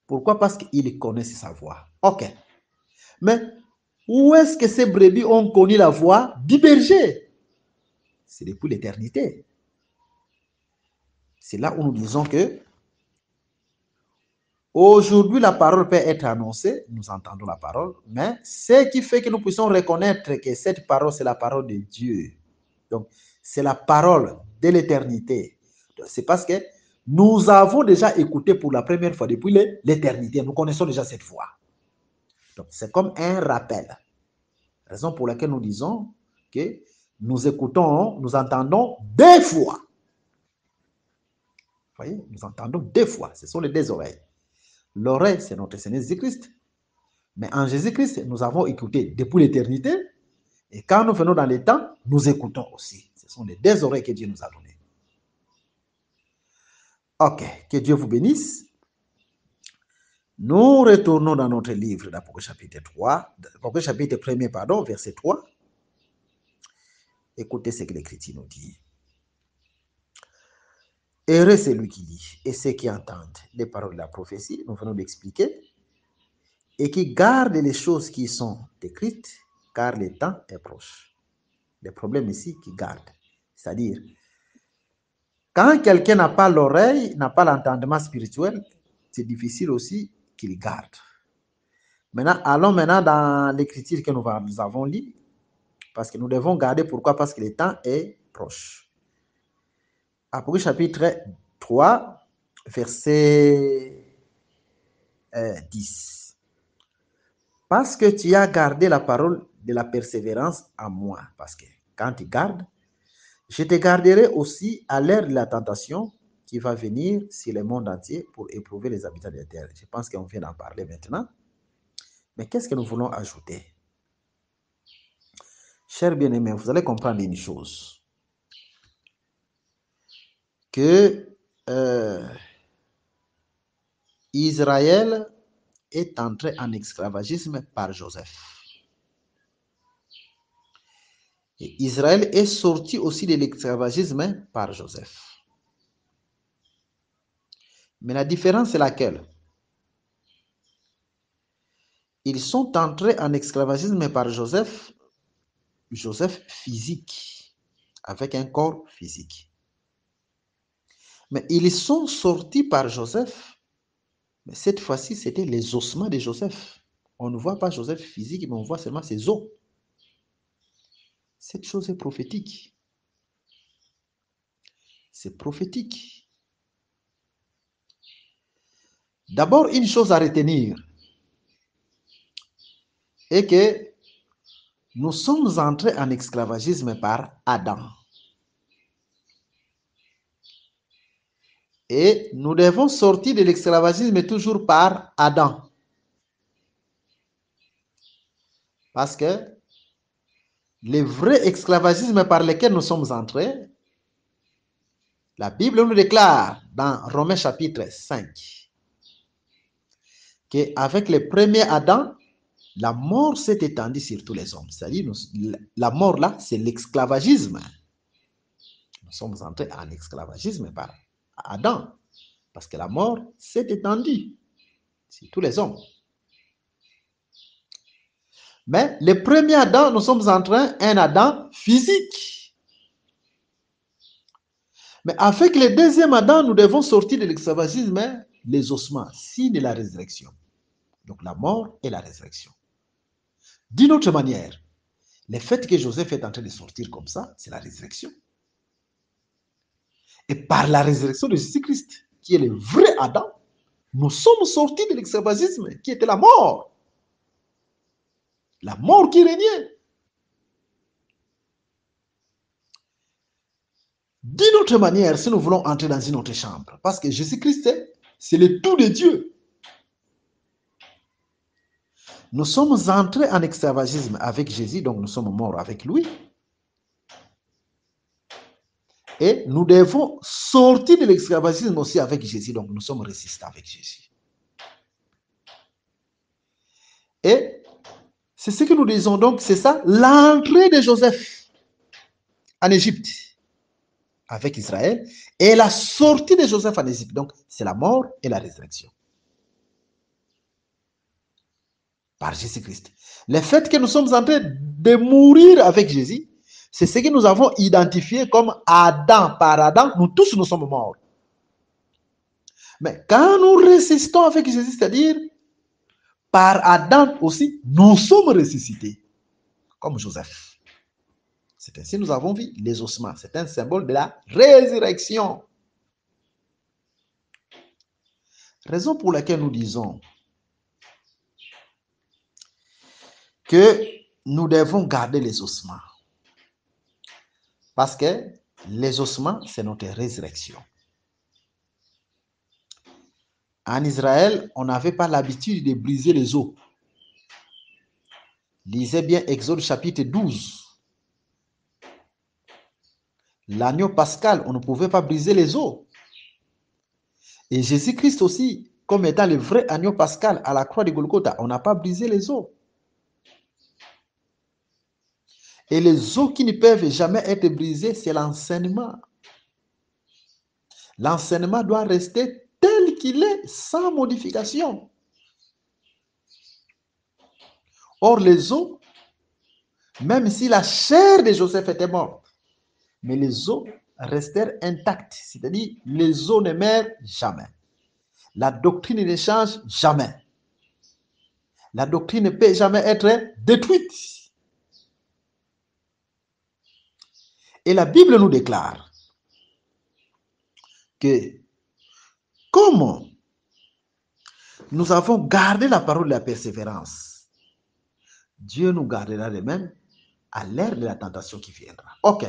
Pourquoi? Parce qu'il connaît sa voie. Ok. Mais où est-ce que ces brebis ont connu la voie du berger? C'est depuis l'éternité. C'est là où nous disons que aujourd'hui, la parole peut être annoncée, nous entendons la parole, mais ce qui fait que nous puissions reconnaître que cette parole, c'est la parole de Dieu. Donc, c'est la parole de l'éternité. C'est parce que nous avons déjà écouté pour la première fois depuis l'éternité. Nous connaissons déjà cette voix. Donc, c'est comme un rappel. Raison pour laquelle nous disons que nous écoutons, nous entendons deux fois. Vous voyez, nous entendons deux fois. Ce sont les deux oreilles. L'oreille, c'est notre Seigneur Jésus-Christ. Mais en Jésus-Christ, nous avons écouté depuis l'éternité. Et quand nous venons dans les temps, nous écoutons aussi. Ce sont les deux oreilles que Dieu nous a données. Ok, que Dieu vous bénisse. Nous retournons dans notre livre d'Apocalypse chapitre 3, Apocalypse chapitre 1er, pardon, verset 3. Écoutez ce que l'Écriture nous dit. Heureux celui qui lit et ceux qui entendent les paroles de la prophétie, nous venons d'expliquer, et qui gardent les choses qui sont écrites, car le temps est proche. Le problème ici, qui garde. C'est-à-dire, quand quelqu'un n'a pas l'oreille, n'a pas l'entendement spirituel, c'est difficile aussi qu'il garde. Maintenant, allons maintenant dans l'écriture que nous avons lue, parce que nous devons garder. Pourquoi? Parce que le temps est proche. Apocalypse chapitre 3, verset 10. Parce que tu as gardé la parole de la persévérance en moi. Parce que quand tu gardes, je te garderai aussi à l'heure de la tentation qui va venir sur le monde entier pour éprouver les habitants de la terre. Je pense qu'on vient d'en parler maintenant. Mais qu'est-ce que nous voulons ajouter? Chers bien-aimés, vous allez comprendre une chose. Que Israël est entré en esclavagisme par Joseph. Et Israël est sorti aussi de l'esclavagisme par Joseph. Mais la différence est laquelle? Ils sont entrés en esclavagisme par Joseph physique, avec un corps physique. Mais ils sont sortis par Joseph, mais cette fois-ci, c'était les ossements de Joseph. On ne voit pas Joseph physique, mais on voit seulement ses os. Cette chose est prophétique. C'est prophétique. D'abord, une chose à retenir est que nous sommes entrés en esclavagisme par Adam. Et nous devons sortir de l'esclavagisme toujours par Adam. Parce que le vrai esclavagisme par lequel nous sommes entrés, la Bible nous déclare dans Romains chapitre 5 qu'avec le premier Adam, la mort s'est étendue sur tous les hommes. C'est-à-dire, la mort là, c'est l'esclavagisme. Nous sommes entrés en esclavagisme par Adam, parce que la mort s'est étendue sur tous les hommes. Mais le premier Adam, nous sommes entrés un Adam physique. Mais avec le deuxième Adam, nous devons sortir de l'esclavagisme, les ossements, signe de la résurrection. Donc la mort et la résurrection. D'une autre manière, le fait que Joseph est en train de sortir comme ça, c'est la résurrection. Et par la résurrection de Jésus-Christ, qui est le vrai Adam, nous sommes sortis de l'esclavagisme, qui était la mort. La mort qui régnait. D'une autre manière, si nous voulons entrer dans une autre chambre, parce que Jésus-Christ, c'est le tout de Dieu. Nous sommes entrés en esclavagisme avec Jésus, donc nous sommes morts avec lui. Et nous devons sortir de l'esclavagisme aussi avec Jésus, donc nous sommes ressuscités avec Jésus. Et c'est ce que nous disons donc, c'est ça, l'entrée de Joseph en Égypte avec Israël et la sortie de Joseph en Égypte. Donc, c'est la mort et la résurrection par Jésus-Christ. Le fait que nous sommes en train de mourir avec Jésus, c'est ce que nous avons identifié comme Adam. Par Adam, nous tous nous sommes morts. Mais quand nous résistons avec Jésus, c'est-à-dire par Adam aussi, nous sommes ressuscités, comme Joseph. C'est ainsi que nous avons vu les ossements. C'est un symbole de la résurrection. Raison pour laquelle nous disons que nous devons garder les ossements. Parce que les ossements, c'est notre résurrection. En Israël, on n'avait pas l'habitude de briser les os. Lisez bien Exode chapitre 12. L'agneau pascal, on ne pouvait pas briser les os. Et Jésus-Christ aussi, comme étant le vrai agneau pascal à la croix de Golgotha, on n'a pas brisé les os. Et les os qui ne peuvent jamais être brisés, c'est l'enseignement. L'enseignement doit rester tel qu'il est, sans modification. Or, les os, même si la chair de Joseph était morte, mais les os restèrent intacts, c'est-à-dire les os ne meurent jamais. La doctrine ne change jamais. La doctrine ne peut jamais être détruite. Et la Bible nous déclare que comme nous avons gardé la parole de la persévérance, Dieu nous gardera de même à l'ère de la tentation qui viendra. Ok.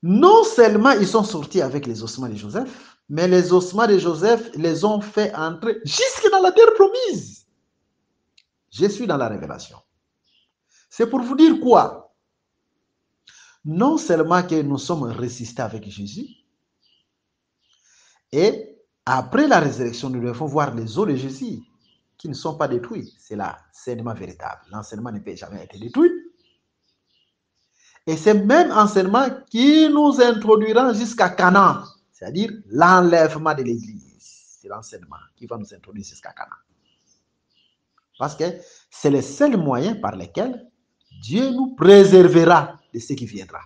Non seulement ils sont sortis avec les ossements de Joseph, mais les ossements de Joseph les ont fait entrer jusque dans la terre promise. Je suis dans la révélation. C'est pour vous dire quoi? Non seulement que nous sommes ressuscités avec Jésus, et après la résurrection, nous devons voir les os de Jésus qui ne sont pas détruits. C'est l'enseignement véritable. L'enseignement ne peut jamais être détruit. Et c'est même enseignement qui nous introduira jusqu'à Canaan, c'est-à-dire l'enlèvement de l'Église. C'est l'enseignement qui va nous introduire jusqu'à Canaan. Parce que c'est le seul moyen par lequel Dieu nous préservera de ce qui viendra.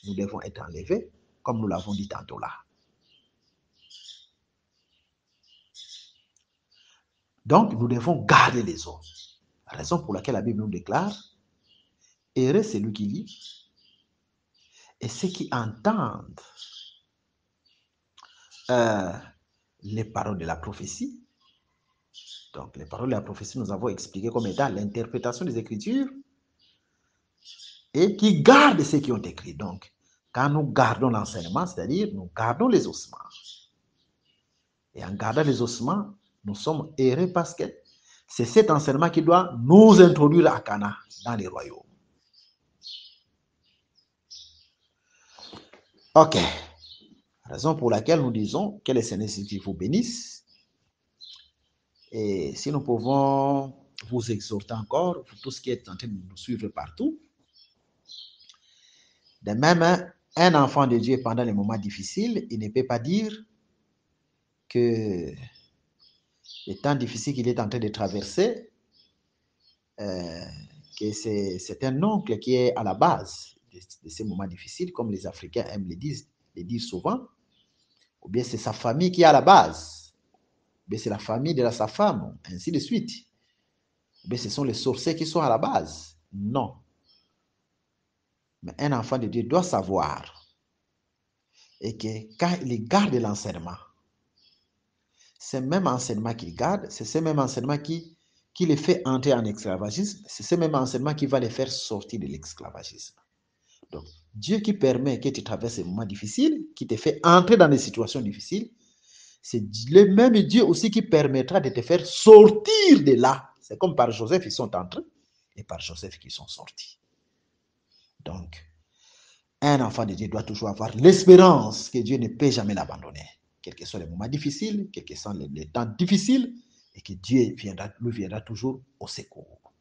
Nous devons être enlevés, comme nous l'avons dit tantôt là. Donc, nous devons garder les os. La raison pour laquelle la Bible nous déclare, heureux celui qui lit et ceux qui entendent les paroles de la prophétie. Donc, les paroles de la prophétie, nous avons expliqué comme étant l'interprétation des Écritures et qui gardent ce qui ont écrit. Donc, quand nous gardons l'enseignement, c'est-à-dire nous gardons les ossements. Et en gardant les ossements, nous sommes heureux parce que c'est cet enseignement qui doit nous introduire à Canaan, dans les royaumes. Ok. Raison pour laquelle nous disons que le Seigneur vous bénisse. Et si nous pouvons vous exhorter encore, pour tout ce qui est en train de nous suivre partout. De même, un enfant de Dieu pendant les moments difficiles, il ne peut pas dire que les temps difficiles qu'il est en train de traverser, que c'est un oncle qui est à la base de ces moments difficiles, comme les Africains aiment le dire souvent, ou bien c'est sa famille qui est à la base, ou bien c'est la famille de sa femme, ainsi de suite, ou bien ce sont les sorciers qui sont à la base. Non. Mais un enfant de Dieu doit savoir et que quand il garde l'enseignement, ce même enseignement qu'il garde, c'est ce même enseignement qui les fait entrer en esclavagisme, c'est ce même enseignement qui va les faire sortir de l'esclavagisme. Donc, Dieu qui permet que tu traverses ces moments difficiles, qui te fait entrer dans des situations difficiles, c'est le même Dieu aussi qui permettra de te faire sortir de là. C'est comme par Joseph, ils sont entrés, et par Joseph qu'ils sont sortis. Donc, un enfant de Dieu doit toujours avoir l'espérance que Dieu ne peut jamais l'abandonner. Quels que soient les moments difficiles, quels que soient les temps difficiles, et que Dieu lui viendra toujours au secours.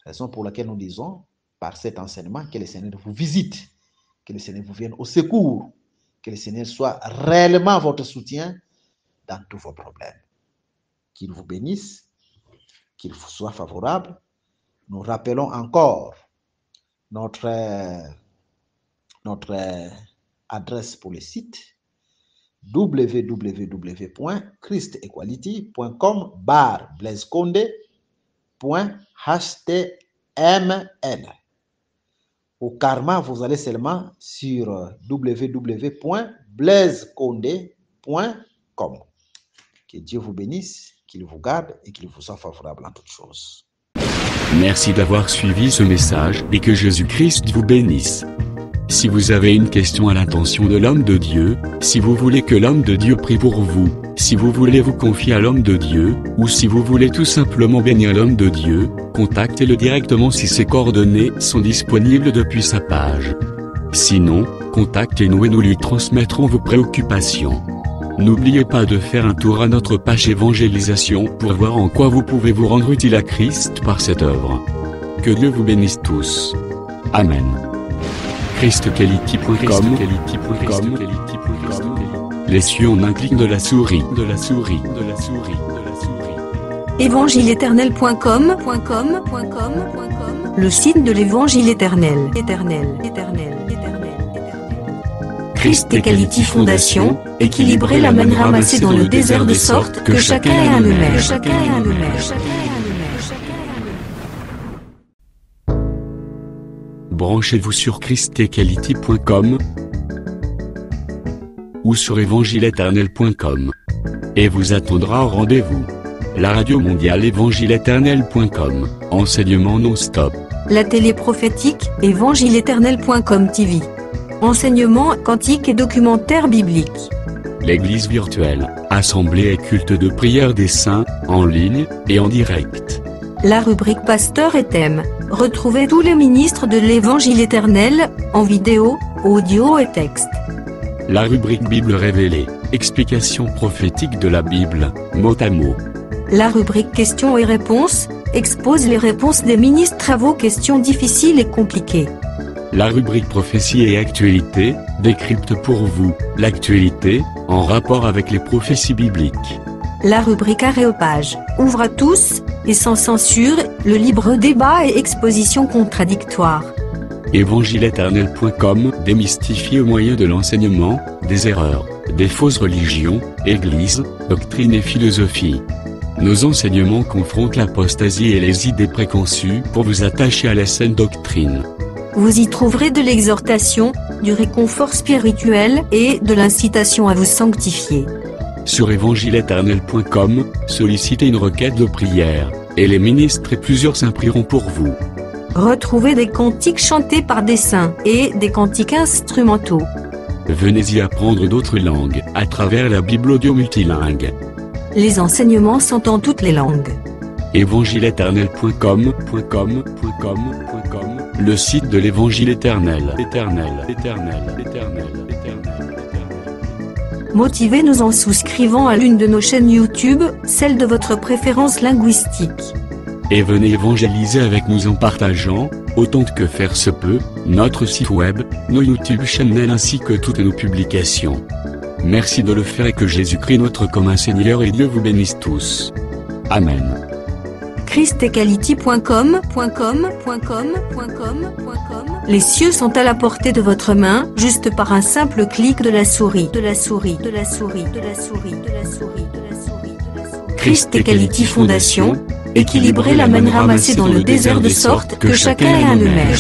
Raison pour laquelle nous disons, par cet enseignement, que le Seigneur vous visite, que le Seigneur vous vienne au secours, que le Seigneur soit réellement votre soutien dans tous vos problèmes. Qu'il vous bénisse, qu'il vous soit favorable. Nous rappelons encore notre adresse pour le site www.christequality.com/blaisconde.html. Au karma, vous allez seulement sur www.blaisconde.com. Que Dieu vous bénisse, qu'il vous garde et qu'il vous soit favorable en toutes choses. Merci d'avoir suivi ce message et que Jésus-Christ vous bénisse. Si vous avez une question à l'intention de l'homme de Dieu, si vous voulez que l'homme de Dieu prie pour vous, si vous voulez vous confier à l'homme de Dieu, ou si vous voulez tout simplement bénir l'homme de Dieu, contactez-le directement si ses coordonnées sont disponibles depuis sa page. Sinon, contactez-nous et nous lui transmettrons vos préoccupations. N'oubliez pas de faire un tour à notre page évangélisation pour voir en quoi vous pouvez vous rendre utile à Christ par cette œuvre. Que Dieu vous bénisse tous. Amen. ChristQuality.com. Les cieux en un clic de la souris. Évangile-éternel.com, le site de l'Évangile éternel. Christ et Quality Fondation, équilibrer la manne ramassée dans le désert de sorte que chacun ait un maire. Branchez-vous sur christequality.com ou sur évangile-éternel.com et vous attendra au rendez-vous. La radio mondiale évangile-éternel.com, enseignement non-stop. La télé prophétique, évangile-éternel.com TV. Enseignement quantique et documentaire biblique. L'église virtuelle, assemblée et culte de prière des saints, en ligne et en direct. La rubrique Pasteur et thème. Retrouvez tous les ministres de l'Évangile éternel, en vidéo, audio et texte. La rubrique Bible révélée, explication prophétique de la Bible, mot à mot. La rubrique Questions et réponses, expose les réponses des ministres à vos questions difficiles et compliquées. La rubrique Prophétie et actualité, décrypte pour vous, l'actualité, en rapport avec les prophéties bibliques. La rubrique Aréopage, ouvre à tous, et sans censure, le libre débat et exposition contradictoire. Évangile-éternel.com démystifie au moyen de l'enseignement, des erreurs, des fausses religions, églises, doctrines et philosophie. Nos enseignements confrontent l'apostasie et les idées préconçues pour vous attacher à la saine doctrine. Vous y trouverez de l'exhortation, du réconfort spirituel et de l'incitation à vous sanctifier. Sur évangile-éternel.com, sollicitez une requête de prière, et les ministres et plusieurs saints prieront pour vous. Retrouvez des cantiques chantés par des saints et des cantiques instrumentaux. Venez y apprendre d'autres langues à travers la Bible audio multilingue. Les enseignements sont en toutes les langues. évangile-éternel.com, le site de l'Évangile éternel. Motivez-nous en souscrivant à l'une de nos chaînes YouTube, celle de votre préférence linguistique. Et venez évangéliser avec nous en partageant, autant que faire se peut, notre site web, nos YouTube channels ainsi que toutes nos publications. Merci de le faire et que Jésus-Christ notre commun Seigneur et Dieu vous bénisse tous. Amen. ChristEquality.com. Les cieux sont à la portée de votre main, juste par un simple clic de la souris. Christ Equality Fondation, équilibrer la manne ramassée dans le désert de sorte que chacun ait un maire.